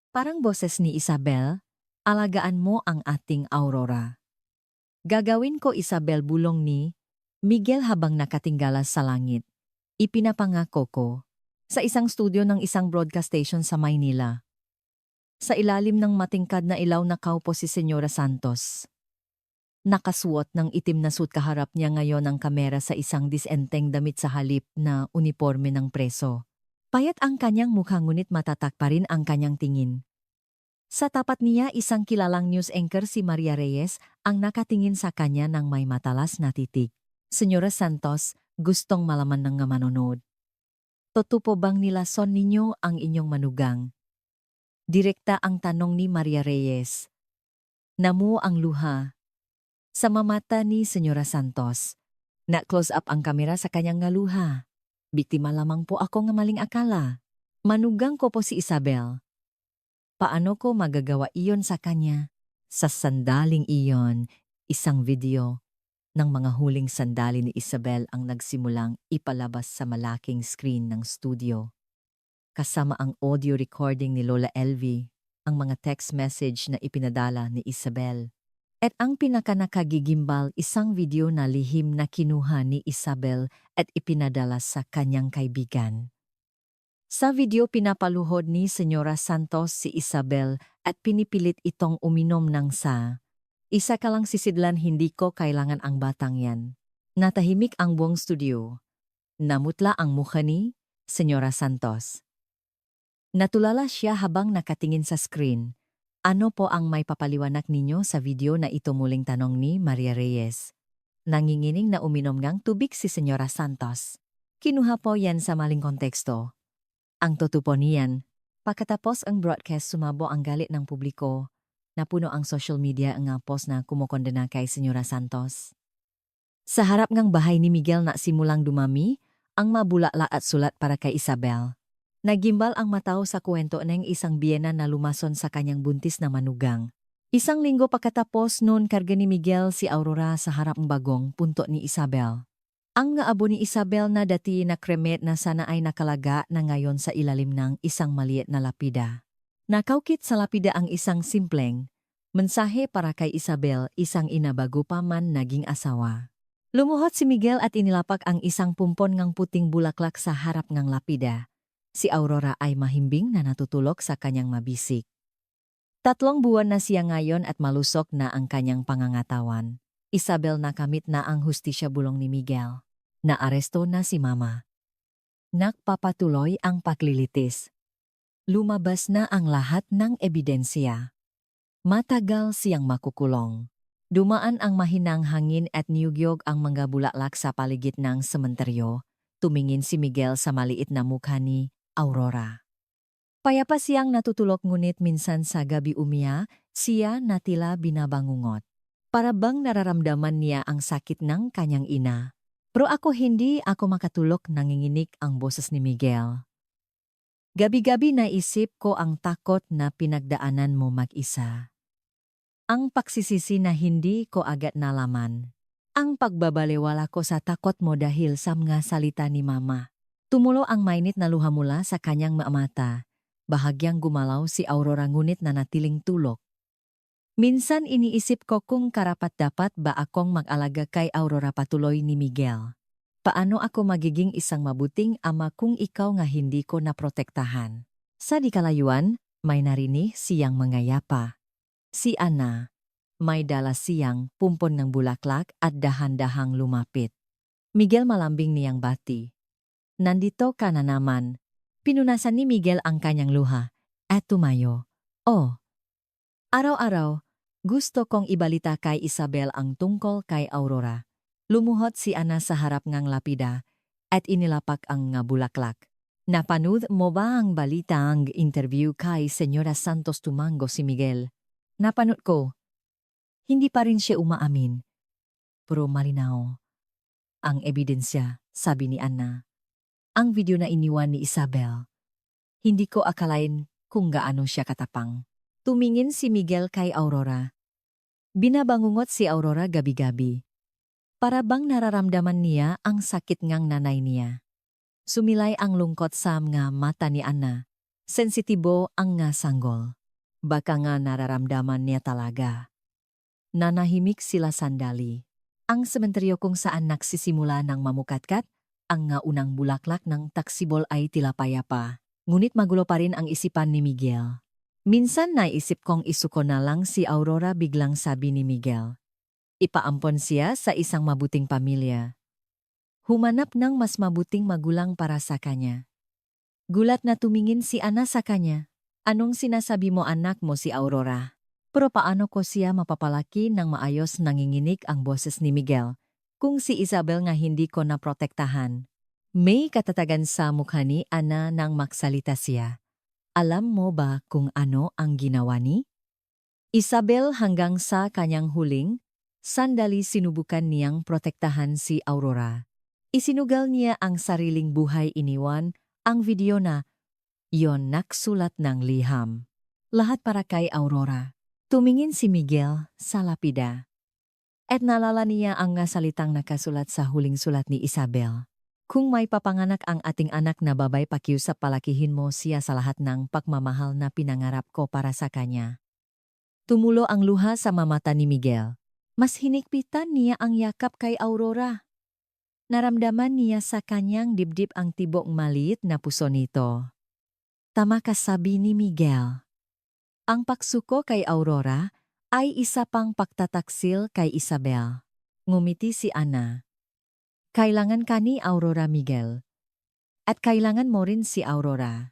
Parang boses ni Isabel, alagaan mo ang ating Aurora. Gagawin ko, Isabel, bulong ni Miguel habang nakatinggala sa langit. Ipinapangako ko. Sa isang studio ng isang broadcast station sa Maynila. Sa ilalim ng matingkad na ilaw nakaupo si Senyora Santos. Nakasuot ng itim na suit kaharap niya ngayon ang kamera sa isang disenteng damit sa halip na uniforme ng preso. Payat ang kanyang mukha ngunit matatak pa rin ang kanyang tingin. Sa tapat niya isang kilalang news anchor si Maria Reyes ang nakatingin sa kanya ng may matalas na titig. Senyora Santos, gustong malaman ng nga manonood. Totoo po bang nilason ninyo ang inyong manugang? Direkta ang tanong ni Maria Reyes. Namu ang luha. Sa mamata ni Senyora Santos, na-close up ang kamera sa kanyang nga luha. Biktima lamang po ako nga maling akala. Manugang ko po si Isabel. Paano ko magagawa iyon sa kanya? Sa sandaling iyon, isang video ng mga huling sandali ni Isabel ang nagsimulang ipalabas sa malaking screen ng studio. Kasama ang audio recording ni Lola Elvie, ang mga text message na ipinadala ni Isabel. At ang pinakanakagigimbal isang video na lihim na kinuha ni Isabel at ipinadala sa kanyang kaibigan. Sa video pinapaluhod ni Senyora Santos si Isabel at pinipilit itong uminom ng isa ka lang sisidlan hindi ko kailangan ang batang yan. Natahimik ang buong studio. Namutla ang mukha ni Senyora Santos. Natulala siya habang nakatingin sa screen. Ano po ang may papaliwanag ninyo sa video na ito muling tanong ni Maria Reyes? Nangingining na uminom ngang tubig si Senyora Santos. Kinuha po yan sa maling konteksto. Ang totoo po niyan, pagkatapos ang broadcast sumabo ang galit ng publiko, napuno ang social media ang post na kumokondena kay Senyora Santos. Sa harap ngang bahay ni Miguel na simulang dumami, ang mabulakla at sulat para kay Isabel. Nagimbal ang mataw sa kwento ng isang biyena na lumason sa kanyang buntis na manugang. Isang linggo pagkatapos noon karga ni Miguel si Aurora sa harap ng bagong punto ni Isabel. Ang nga abo ni Isabel na dati na kremet na sana ay nakalaga na ngayon sa ilalim ng isang maliit na lapida. Nakaukit sa lapida ang isang simpleng mensahe para kay Isabel, isang ina bago pa man naging asawa. Lumuhot si Miguel at inilapak ang isang pumpon ngang puting bulaklak sa harap ngang lapida. Si Aurora ay mahimbing na natutulog sa kanyang mabisik. 3 buwan na siya ngayon at malusok na ang kanyang pangangatawan. Isabel nakamit na ang hustisya bulong ni Miguel. Naaresto na si Mama. Nagpapatuloy ang paglilitis. Lumabas na ang lahat ng ebidensya. Matagal siyang makukulong. Dumaan ang mahinang hangin at niyugyog ang mga bulaklak sa paligid ng sementeryo. Tumingin si Miguel sa maliit na mukha ni Aurora. Payapa siyang natutulog ngunit minsan sa gabi siya na tila binabangungot. Para bang nararamdaman niya ang sakit ng kanyang ina. Pero hindi ako makatulog, nanginginig ang boses ni Miguel. Gabi-gabi naisip ko ang takot na pinagdaanan mo mag-isa. Ang pagsisisi na hindi ko agad nalaman. Ang pagbabaliwala ko sa takot mo dahil sa mga salita ni Mama. Tumulo ang mainit na luha mula sa kanyang mata. Bahagyang gumalaw si Aurora ngunit nanatiling tulog. Minsan iniisip ko kung karapat-dapat ba akong mag-alaga kay Aurora, patuloy ni Miguel. Paano ako magiging isang mabuting ama kung ikaw nga hindi ko naprotektahan? Sa di kalayuan, may narinig siyang mangayapa. Si Ana. May dala siyang pumpon ng bulaklak at dahan-dahang lumapit. Miguel malambing niyang bati. Nandito ka na naman. Pinunasan ni Miguel ang kanyang luha at tumayo. Oh, araw-araw, gusto kong ibalita kay Isabel ang tungkol kay Aurora. Lumuhot si Ana sa harap ngang lapida at inilapak ang nga bulaklak. Napanood mo ba ang balitang interview kay Senyora Santos? Tumango si Miguel. Napanood ko. Hindi pa rin siya umaamin. Pero malinaw ang ebidensya, sabi ni Ana. Ang video na iniwan ni Isabel. Hindi ko akalain kung gaano siya katapang. Tumingin si Miguel kay Aurora. Binabangungot si Aurora gabi-gabi. Para bang nararamdaman niya ang sakit ngang nanay niya. Sumilay ang lungkot sa mga mata ni Ana. Sensitibo ang nga sanggol. Baka nga nararamdaman niya talaga. Nanahimik sila sandali. Ang sementeryo kung saan nagsisimula ng mamukatkat, ang nga unang bulaklak ng taksibol ay tila payapa. Ngunit magulo pa rin ang isipan ni Miguel. Minsan naisip kong isuko na lang si Aurora, biglang sabi ni Miguel. Ipaampon siya sa isang mabuting pamilya. Humanap ng mas mabuting magulang para sa kanya. Gulat na tumingin si Ana sa kanya. Anong sinasabi mo anak mo si Aurora? Pero paano ko siya mapapalaki ng maayos nanginginig ang boses ni Miguel kung si Isabel nga hindi ko naprotektahan? May katatagan sa mukha ni Ana nang maksalita siya. Alam mo ba kung ano ang ginawa ni Isabel hanggang sa kanyang huling? Sandali sinubukan niyang protektahan si Aurora. Isinugal niya ang sariling buhay iniwan, ang video na yon naksulat ng liham. Lahat para kay Aurora. Tumingin si Miguel sa lapida. At nalala niya ang nga salitang nakasulat sa huling sulat ni Isabel. Kung may papanganak ang ating anak na babay pakiusap palakihin mo siya sa lahat ng pagmamahal na pinangarap ko para sa kanya. Tumulo ang luha sa mamata ni Miguel. Mas hinikpitan niya ang yakap kay Aurora. Naramdaman niya sa kanyang dibdib ang tibok maliit na puso nito. Tama ka sabi ni Miguel. Ang pagsuko kay Aurora ay isa pang pagtataksil kay Isabel. Ngumiti si Ana. Kailangan ka ni Aurora, Miguel. At kailangan mo rin si Aurora.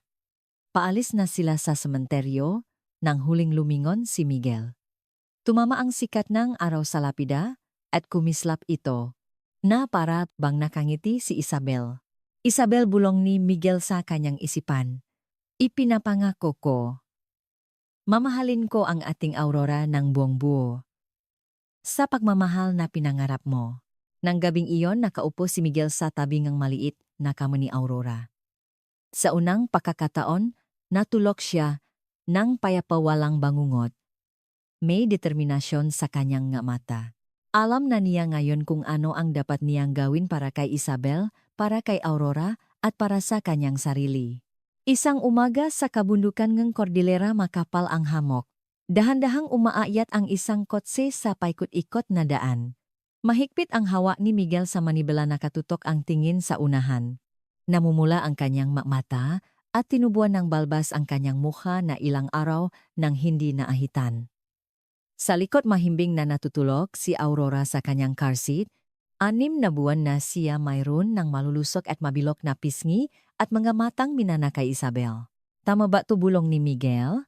Paalis na sila sa sementeryo nang huling lumingon si Miguel. Tumama ang sikat ng araw sa lapida at kumislap ito na para bang nakangiti si Isabel. Isabel bulong ni Miguel sa kanyang isipan. Ipinapangako ko. Mamahalin ko ang ating Aurora ng buong buo. Sa pagmamahal na pinangarap mo. Nang gabing iyon nakaupo si Miguel sa tabi ng maliit na kama ni Aurora. Sa unang pagkakataon, natulok siya ng payapawalang bangungot. May determinasyon sa kanyang nga mata. Alam na niya ngayon kung ano ang dapat niyang gawin para kay Isabel, para kay Aurora, at para sa kanyang sarili. Isang umaga sa kabundukan ng Cordillera makapal ang hamok. Dahan-dahang umaayat ang isang kotse sa paikot-ikot na daan. Mahigpit ang hawa ni Miguel sa manibela nakatutok ang tingin sa unahan. Namumula ang kanyang mata at tinubuan ng balbas ang kanyang mukha na ilang araw nang hindi naahitan. Sa likod mahimbing na natutulog si Aurora sa kanyang car seat, 6 na buwan na siya mayroon ng malulusok at mabilok na pisngi at mga matang minana kay Isabel. Tama ba tubulong ni Miguel?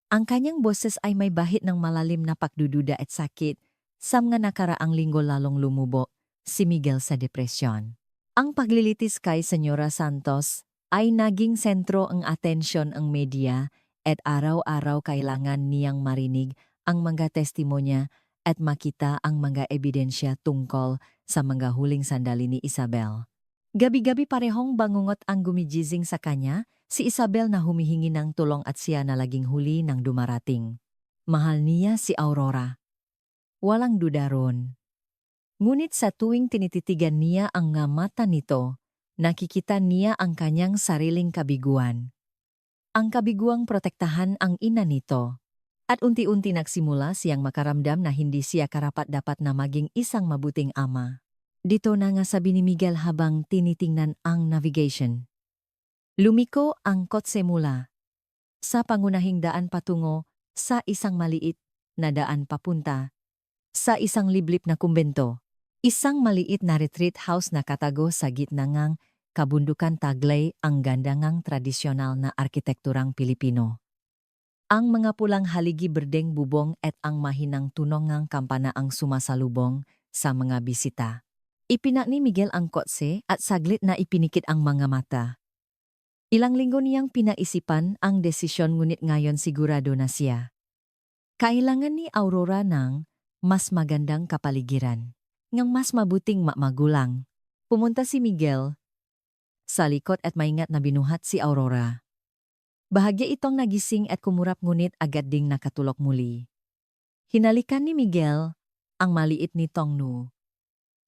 Ang kanyang boses ay may bahid ng malalim na pagdududa at sakit. Sa mga nakaraang linggo lalong lumubo si Miguel sa depresyon. Ang paglilitis kay Senyora Santos ay naging sentro ang atensyon ng media at araw-araw kailangan niyang marinig ang mga testimonya at makita ang mga ebidensya tungkol sa mga huling sandali ni Isabel. Gabi-gabi parehong bangungot ang gumijising sa kanya, si Isabel na humihingi ng tulong at siya na laging huli ng dumarating. Mahal niya si Aurora. Walang duda ron. Ngunit sa tuwing tinititigan niya ang nga mata nito, nakikita niya ang kanyang sariling kabiguan. Ang kabiguang protektahan ang ina nito. At unti-unti nagsimula siyang makaramdam na hindi siya karapat-dapat na maging isang mabuting ama. Dito na nga sabi ni Miguel habang tinitingnan ang navigation. Lumiko ang kotse mula sa pangunahing daan patungo sa isang maliit na daan papunta sa isang liblib na kumbento. Isang maliit na retreat house na katago sa gitna ngang kabundukan taglay ang ganda ngang tradisyonal na arkitekturang Pilipino. Ang mga pulang haligi berdeng bubong at ang mahinang tunong ngang kampana ang sumasalubong sa mga bisita. Ipinak ni Miguel ang kotse at saglit na ipinikit ang mga mata. Ilang linggo niyang pinaisipan ang desisyon ngunit ngayon sigurado na siya. Kailangan ni Aurora ng mas magandang kapaligiran. Ngang mas mabuting magulang. Pumunta si Miguel sa likod at maingat na binuhat si Aurora. Bahagya itong nagising at kumurap ngunit agad ding nakatulog muli. Hinalikan ni Miguel ang maliit nitong nu.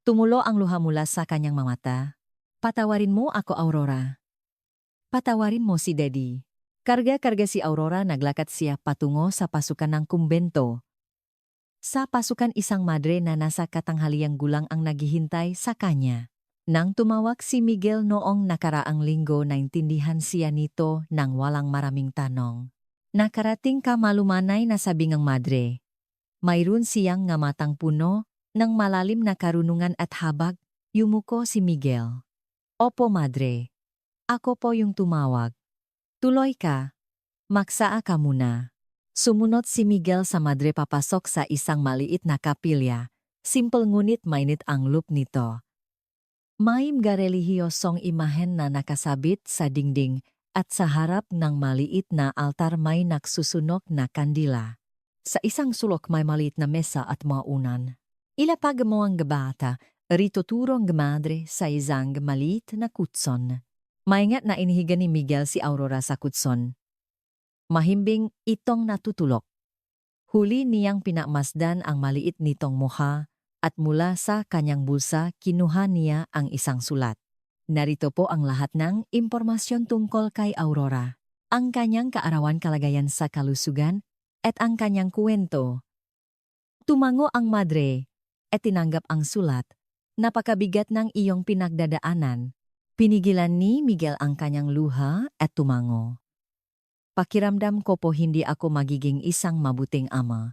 Tumulo ang luha mula sa kanyang mata. Patawarin mo ako, Aurora. Patawarin mo si Daddy. Karga-karga si Aurora naglakad siya patungo sa pasukan ng kumbento. Sa pasukan isang madre na nasa katanghaliang gulang ang naghihintay sa kanya. Nang tumawag si Miguel noong nakaraang linggo naintindihan siya nito nang walang maraming tanong. Nakarating ka malumanay na sabi ng madre. Mayroon siyang nga matang puno Nang malalim na karunungan at habag, yumuko si Miguel. Opo, madre. Ako po yung tumawag. Tuloy ka. Magsaa ka muna. Sumunod si Miguel sa madre papasok sa isang maliit na kapilya. Simple ngunit mainit ang loop nito. May relihiyosong imahen na nakasabit sa dingding at sa harap ng maliit na altar may nagsusunok na kandila. Sa isang sulok may maliit na mesa at maunan. Ilapag mo ang bata, rito turong madre sa isang maliit na kutson. Maingat na inihiga ni Miguel si Aurora sa kutson. Mahimbing itong natutulok. Huli niyang pinamasdan ang maliit nitong mukha at mula sa kanyang bulsa kinuha niya ang isang sulat. Narito po ang lahat ng impormasyon tungkol kay Aurora, ang kanyang kaarawan kalagayan sa kalusugan at ang kanyang kwento. Tumango ang madre at tinanggap ang sulat. Napakabigat ng iyong pinagdadaanan. Pinigilan ni Miguel ang kanyang luha at tumango. Pakiramdam ko po hindi ako magiging isang mabuting ama.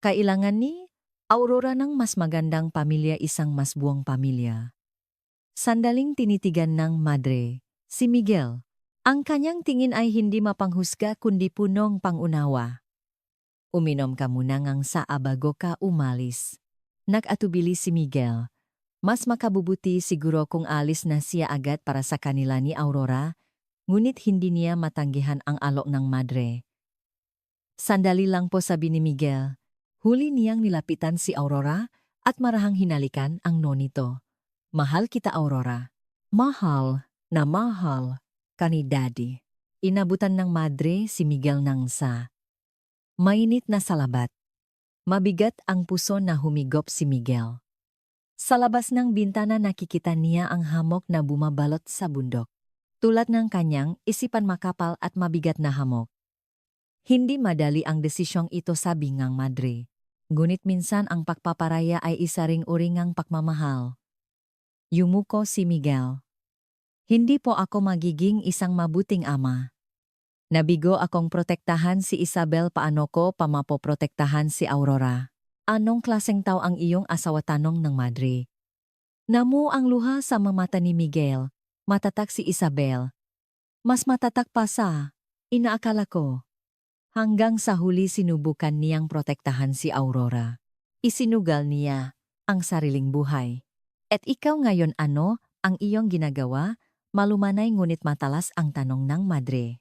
Kailangan ni Aurora ng mas magandang pamilya, isang mas buong pamilya. Sandaling tinitigan ng madre, si Miguel. Ang kanyang tingin ay hindi mapanghusga kundi punong pangunawa. Uminom ka muna ngang sa bago ka umalis. Nag-atubili si Miguel. Mas makabubuti siguro kung alis na siya agad para sa kanila ni Aurora, ngunit hindi niya matanggihan ang alok ng madre. Sandali lang po, sabi ni Miguel. Huli niyang nilapitan si Aurora at marahang hinalikan ang nonito. Mahal kita, Aurora. Mahal na mahal ka ni Daddy. Inabutan ng madre si Miguel ng sa mainit na salabat. Mabigat ang puso na humigop si Miguel. Sa labas ng bintana nakikita niya ang hamok na bumabalot sa bundok. Tulad ng kanyang isipan makapal at mabigat na hamok. Hindi madali ang desisyong ito, sabi ngang madre. Ngunit minsan ang pagpaparaya ay isa ring uri ng pagmamahal. Yumuko si Miguel. Hindi po ako magiging isang mabuting ama. Nabigo akong protektahan si Isabel, paano ko pamapoprotektahan si Aurora? Anong klaseng tao ang iyong asawa, tanong ng madre. Namu ang luha sa mamata ni Miguel. Matatak si Isabel. Mas matatak pa sa inaakala ko. Hanggang sa huli sinubukan niyang protektahan si Aurora. Isinugal niya ang sariling buhay. At ikaw ngayon, ano ang iyong ginagawa? Malumanay ngunit matalas ang tanong ng madre.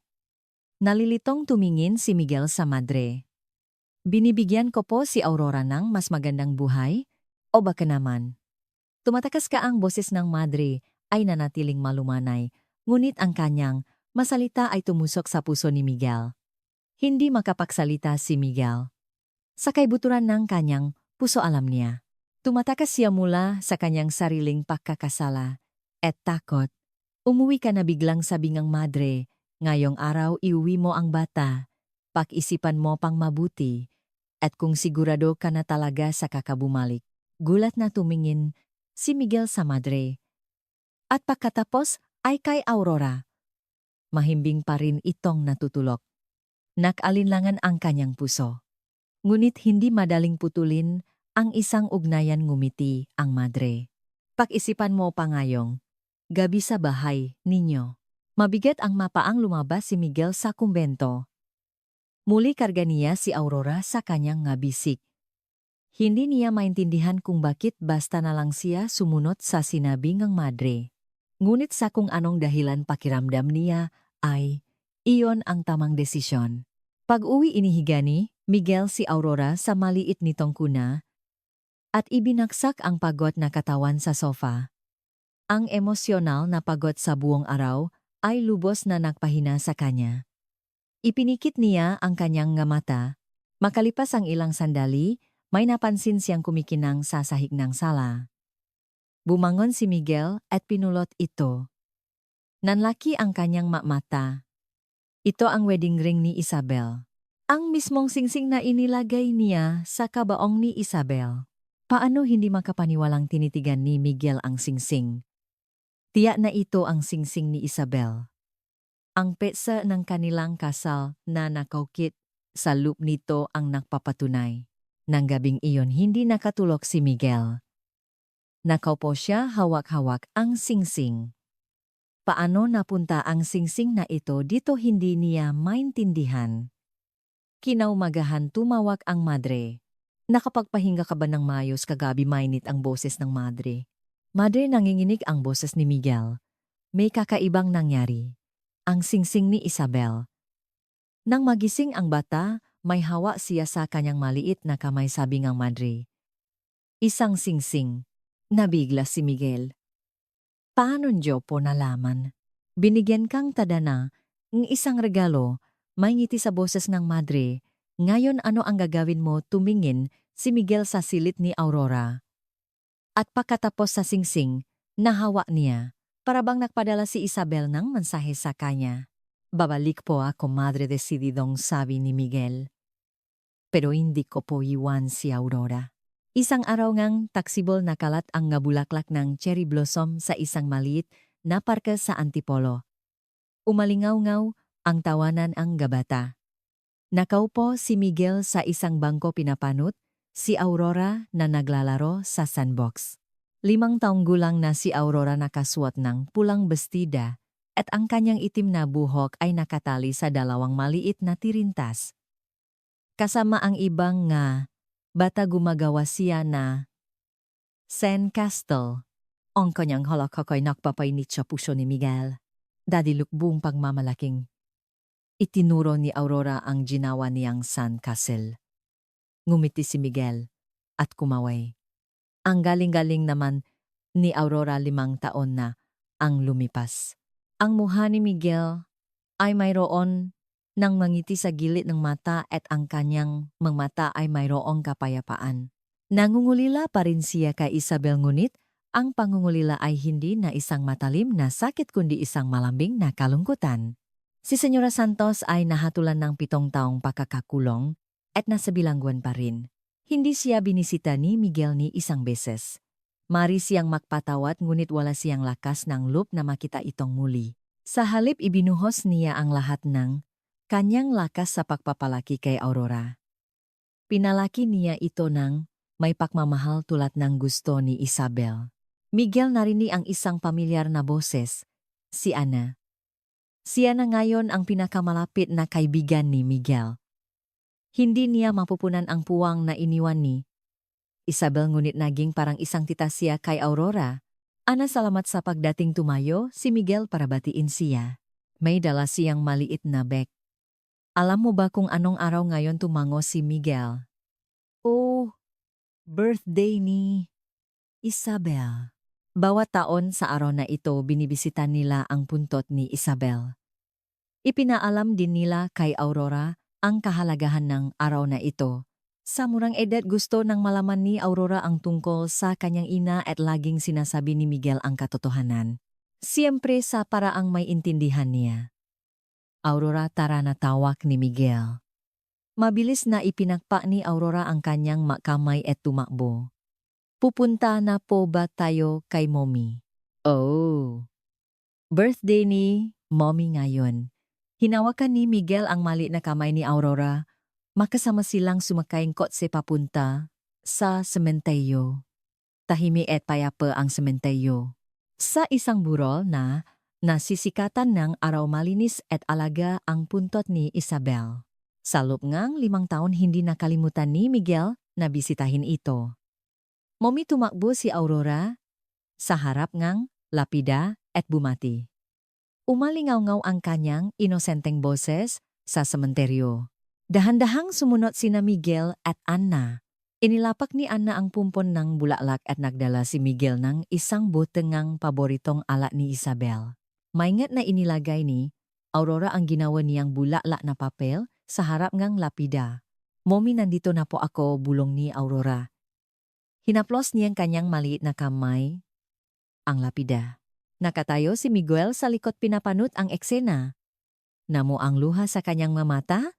Nalilitong tumingin si Miguel sa madre. Binibigyan ko po si Aurora ng mas magandang buhay? O baka naman? Tumatakas ka, ang boses ng madre ay nanatiling malumanay, ngunit ang kanyang masalita ay tumusok sa puso ni Miguel. Hindi makapagsalita si Miguel. Sa kaibuturan ng kanyang puso, alam niya. Tumatakas siya mula sa kanyang sariling pagkakasala at takot. Umuwi ka na, biglang sabi ng madre. Ngayong araw iuwi mo ang bata. Pag-isipan mo pang mabuti. At kung sigurado ka na talaga sa kakabumalik. Gulat na tumingin si Miguel sa madre. At pagkatapos ay kay Aurora. Mahimbing pa rin itong natutulok. Nakalinlangan ang kanyang puso. Ngunit hindi madaling putulin ang isang ugnayan, ngumiti ang madre. Pag-isipan mo pa ngayong gabi sa bahay ninyo. Mabigat ang mapaang lumabas si Miguel sa kumbento. Muli karga niya si Aurora sa kanyang bisik. Hindi niya maintindihan kung bakit basta na lang siya sumunod sa sinabi ng madre. Ngunit sa kung anong dahilan pakiramdam niya ay iyon ang tamang desisyon. Pag-uwi inihiga ni Miguel si Aurora sa maliit nitong kuna at ibinagsak ang pagod na katawan sa sofa. Ang emosyonal na pagod sa buong araw ay lubos na nagpahina sa kanya. Ipinikit niya ang kanyang mata. Makalipas ang ilang sandali, may napansin siyang kumikinang sa sahig ng sala. Bumangon si Miguel at pinulot ito. Nanlaki ang kanyang mata. Ito ang wedding ring ni Isabel. Ang mismong singsing na inilagay niya sa kabaong ni Isabel. Paano hindi makapaniwalang tinitigan ni Miguel ang singsing? Tiyak na ito ang singsing ni Isabel. Ang petsa ng kanilang kasal na nakaukit sa loop nito ang nagpapatunay. Nang gabing iyon hindi nakatulog si Miguel. Nakaupo siya hawak-hawak ang singsing. Paano napunta ang singsing na ito dito hindi niya maintindihan. Kinaumagahan tumawag ang madre. Nakapagpahinga ka ba ng mayos kagabi mainit ang boses ng madre? Madre nanginginig ang boses ni Miguel. May kakaibang nangyari. Ang singsing ni Isabel. Nang magising ang bata, may hawa siya sa kanyang maliit na kamay sabi ng madre. Isang singsing. Nabigla si Miguel. Paano niyo po nalaman? Binigyan kang tadana ng isang regalo, may ngiti sa boses ng madre. Ngayon ano ang gagawin mo tumingin si Miguel sa silid ni Aurora. At pagkatapos sa singsing, nahawa niya. Parabang nagpadala si Isabel ng mensahe sa kanya. Babalik po ako madre decididong sabi ni Miguel. Pero hindi ko po iwan si Aurora. Isang araw ngang taksibol na kalat ang ngabulaklak ng cherry blossom sa isang maliit na parke sa Antipolo. Umalingaw-ngaw ang tawanan ang gabata. Nakaupo si Miguel sa isang bangko pinapanot, si Aurora na naglalaro sa sandbox. 5 taong gulang na si Aurora nakasuot ng pulang bestida at ang kanyang itim na buhok ay nakatali sa 2 maliit na tirintas. Kasama ang ibang bata gumagawa siya na sandcastle. Ang kanyang halakak ay nagpapainit sa puso ni Miguel. Dadilukbong pagmamalaking. Itinuro ni Aurora ang ginawa niyang sandcastle. Ngumiti si Miguel at kumaway. Ang galing-galing naman ni Aurora 5 taon na ang lumipas. Ang mukha ni Miguel ay mayroon nang mangiti sa gilid ng mata at ang kanyang mga mata ay mayroong kapayapaan. Nangungulila pa rin siya kay Isabel ngunit ang pangungulila ay hindi na isang matalim na sakit kundi isang malambing na kalungkutan. Si Senyora Santos ay nahatulan ng 7 taong pakakakulong at nasa bilangguan pa rin. Hindi siya binisita ni Miguel ni isang beses. Mari siyang magpatawad ngunit wala siyang lakas ng loob na makita itong muli. Sa halip ibinuhos niya ang lahat ng kanyang lakas sa pagpapalaki kay Aurora. Pinalaki niya ito ng may pagmamahal tulad ng gusto ni Isabel. Miguel narinig ang isang pamilyar na boses, si Ana. Siya na ngayon ang pinakamalapit na kaibigan ni Miguel. Hindi niya mapupunan ang puwang na iniwan ni Isabel ngunit naging parang isang tita siya kay Aurora. Ana salamat sa pagdating tumayo si Miguel para batiin siya. May dala siyang maliit na bag. Alam mo ba kung anong araw ngayon tumango si Miguel? Oh, birthday ni Isabel. Bawat taon sa araw na ito binibisita nila ang puntot ni Isabel. Ipinaalam din nila kay Aurora ang kahalagahan ng araw na ito. Sa murang edad gusto nang malaman ni Aurora ang tungkol sa kanyang ina at laging sinasabi ni Miguel ang katotohanan. Siyempre sa paraang may intindihan niya. Aurora tara na tawag ni Miguel. Mabilis na ipinakpa ni Aurora ang kanyang kamay at tumakbo. Pupunta na po ba tayo kay Mommy? Oh, birthday ni Mommy ngayon. Hinawakan ni Miguel ang maliit na kamay ni Aurora. Makasama silang sumakay ng kotse papunta sa sementeryo. Tahimik at payapa ang sementeryo. Sa isang burol na nasisikatan ng araw malinis at alaga ang puntot ni Isabel. Sa loob ngang 5 taon hindi nakalimutan ni Miguel na bisitahin ito. Mommy tumakbo si Aurora sa harap ngang lapida at bumati. Umalingaw-ngaw ang kanyang inosenteng boses sa sementeryo. Dahan-dahang sumunod sina Miguel at Anna. Inilapak ni Anna ang pumpon ng bulaklak at nagdala si Miguel ng isang butengang paboritong ala ni Isabel. Maingat na inilagay ni Aurora ang ginawa niyang bulaklak na papel sa harap ngang lapida. Mommy nandito na po ako bulong ni Aurora. Hinaplos niyang kanyang maliit na kamay ang lapida. Nakatayo si Miguel sa likod pinapanut ang eksena. Namo ang luha sa kanyang mamata?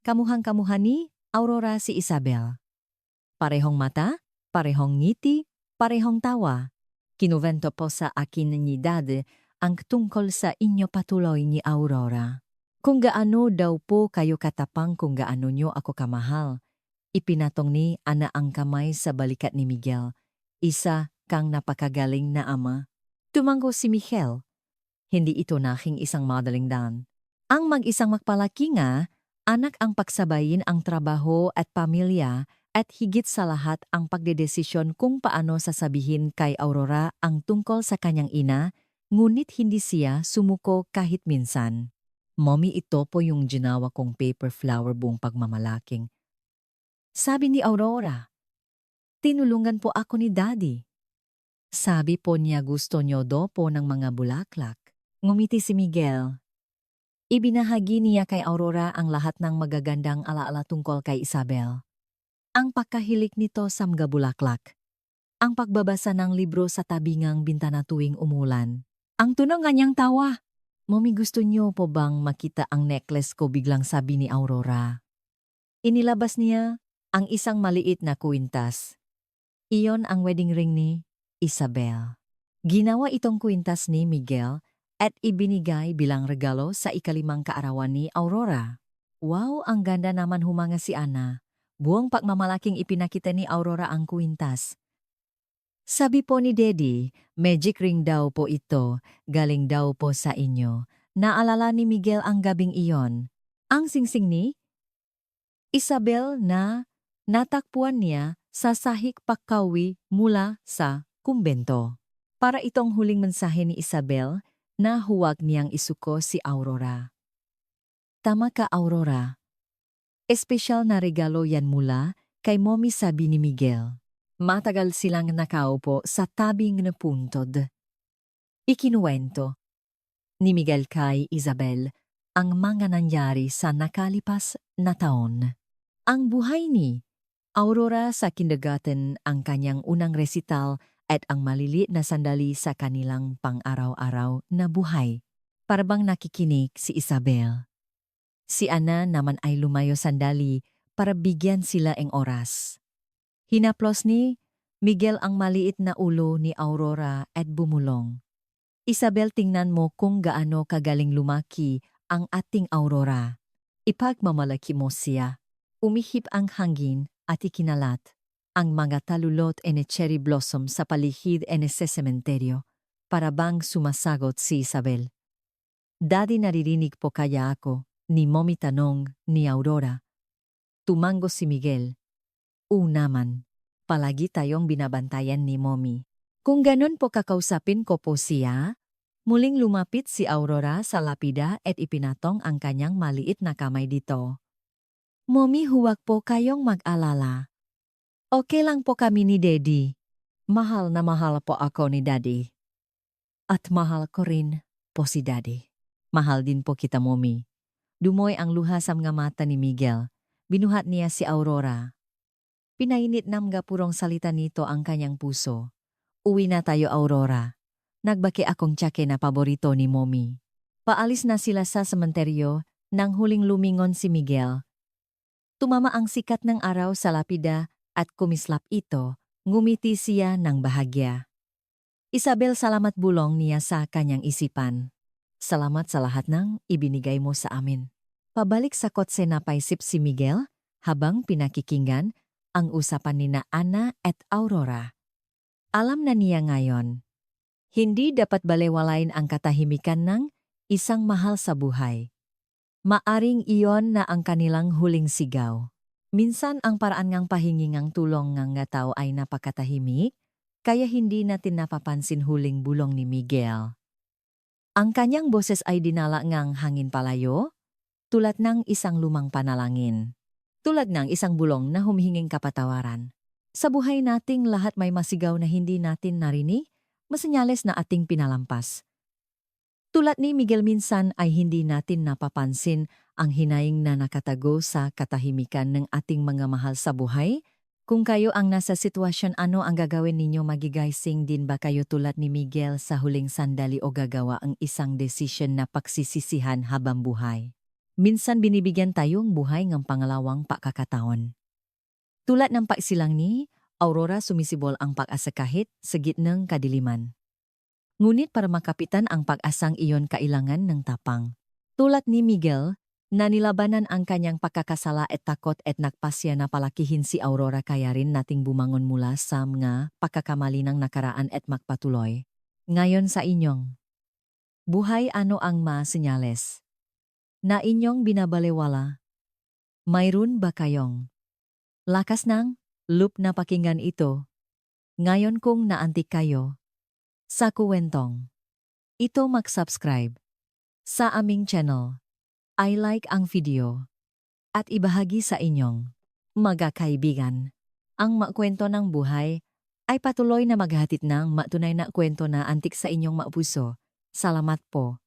Kamuhang-kamuha ni Aurora si Isabel. Parehong mata, parehong ngiti, parehong tawa. Kinuvento po sa akin ni Dad ang tungkol sa inyo patuloy ni Aurora. Kung gaano daw po kayo katapang kung gaano nyo ako kamahal. Ipinatong ni Ana ang kamay sa balikat ni Miguel. Isa kang napakagaling na ama. Tumanggo si Michel. Hindi ito naking isang madaling daan. Ang mag-isang magpalaki nga, anak ang pagsabayin ang trabaho at pamilya at higit sa lahat ang pagdedesisyon kung paano sasabihin kay Aurora ang tungkol sa kanyang ina, ngunit hindi siya sumuko kahit minsan. Mommy, ito po yung ginawa kong paper flower buong pagmamalaking. Sabi ni Aurora, tinulungan po ako ni Daddy. Sabi po niya gusto niyo do po ng mga bulaklak. Ngumiti si Miguel. Ibinahagi niya kay Aurora ang lahat ng magagandang alaala tungkol kay Isabel. Ang pagkahilig nito sa mga bulaklak. Ang pagbabasa ng libro sa tabingang bintana tuwing umulan. Ang tunog niyang tawa. Mommy, gusto niyo po bang makita ang necklace ko? Biglang sabi ni Aurora. Inilabas niya ang isang maliit na kwintas. Iyon ang wedding ring ni Isabel. Ginawa itong kwintas ni Miguel at ibinigay bilang regalo sa ikalimang kaarawan ni Aurora. Wow, ang ganda naman, humanga si Ana. Buong pagmamalaking ipinakita ni Aurora ang kwintas. Sabi po ni Daddy, magic ring daw po ito, galing daw po sa inyo. Naalala ni Miguel ang gabing iyon. Ang singsing ni Isabel na natakpuan niya sa sahig pagkawi mula sa kumbento. Para itong huling mensahe ni Isabel na huwag niyang isuko si Aurora. Tama ka, Aurora. Espesyal na regalo yan mula kay Mommy, sabi ni Miguel. Matagal silang nakaupo sa tabing na puntod. Ikinuwento ni Miguel kay Isabel ang mga nangyari sa nakalipas na taon. Ang buhay ni Aurora sa kindergarten, ang kanyang unang resital at ang maliliit na sandali sa kanilang pang-araw-araw na buhay. Parabang nakikinig si Isabel. Si Ana naman ay lumayo sandali para bigyan sila ng oras. Hinaplos ni Miguel ang maliit na ulo ni Aurora at bumulong. Isabel, tingnan mo kung gaano kagaling lumaki ang ating Aurora. Ipagmamalaki mo siya. Umihip ang hangin at ikinalat ang mga talulot and cherry blossom sa paligid and sa sementeryo. Para bang sumasagot si Isabel. Daddy, naririnig po kaya ako? Ni Mommy tanong ni Aurora. Tumango si Miguel. Naman, palagi tayong binabantayan ni Mommy. Kung ganun po kakausapin ko po siya. Muling lumapit si Aurora sa lapida at ipinatong ang kanyang maliit na kamay dito. Mommy, huwag po kayong mag-alala. Okay lang po kami ni Daddy. Mahal na mahal po ako ni Daddy. At mahal ko rin po si Daddy. Mahal din po kita, Mommy. Dumoy ang luha sa mga mata ni Miguel. Binuhat niya si Aurora. Pinainit ng purong salita nito ang kanyang puso. Uwi na tayo, Aurora. Nagbaki akong tsake na paborito ni Mommy. Paalis na sila sa sementeryo nang huling lumingon si Miguel. Tumama ang sikat ng araw sa lapida at kumislap ito, ngumiti siya ng bahagya. Isabel, salamat, bulong niya sa kanyang isipan. Salamat sa lahat ng ibinigay mo sa amin. Pabalik sa kotse na paisip si Miguel habang pinakikinggan ang usapan ni na Ana at Aurora. Alam na niya ngayon. Hindi dapat balewalain ang katahimikan ng isang mahal sa buhay. Maaring iyon na ang kanilang huling sigaw. Minsan ang paraan ngang pahingi ngang tulong ngang tao ay napakatahimik, kaya hindi natin napapansin, huling bulong ni Miguel. Ang kanyang boses ay dinala ngang hangin palayo, tulad ng isang lumang panalangin. Tulad ng isang bulong na humihinging kapatawaran. Sa buhay nating lahat may masigaw na hindi natin narinig, masenyales na ating pinalampas. Tulad ni Miguel, minsan ay hindi natin napapansin ang hinaing na nakatago sa katahimikan ng ating mga mahal sa buhay. Kung kayo ang nasa sitwasyon, ano ang gagawin ninyo? Magigising din ba kayo tulad ni Miguel sa huling sandali o gagawa ang isang desisyon na pagsisisihan habang buhay? Minsan binibigyan tayong buhay ng pangalawang pagkakataon. Tulad ng paisilang ni Aurora, sumisibol ang pag-asa kahit sa gitnang kadiliman. Ngunit para makapitan ang pag-asang iyon, kailangan ng tapang. Tulad ni Miguel, Nanilabanan ang kanyang pagkakasala at takot at nagpasya na palakihin si Aurora kaya rin nating bumangon mula sa mga pagkakamali ng nakaraan at magpatuloy. Ngayon sa inyong buhay ano ang senyales na inyong binabalewala? Mayroon ba kayong lakas ng loop na pakinggan ito? Ngayon kung naantik kayo sa kuwentong ito mag-subscribe sa aming channel. I-like ang video at ibahagi sa inyong mga kaibigan. Ang makwento ng buhay ay patuloy na maghatid ng matunay na kwento na antik sa inyong mapuso. Salamat po.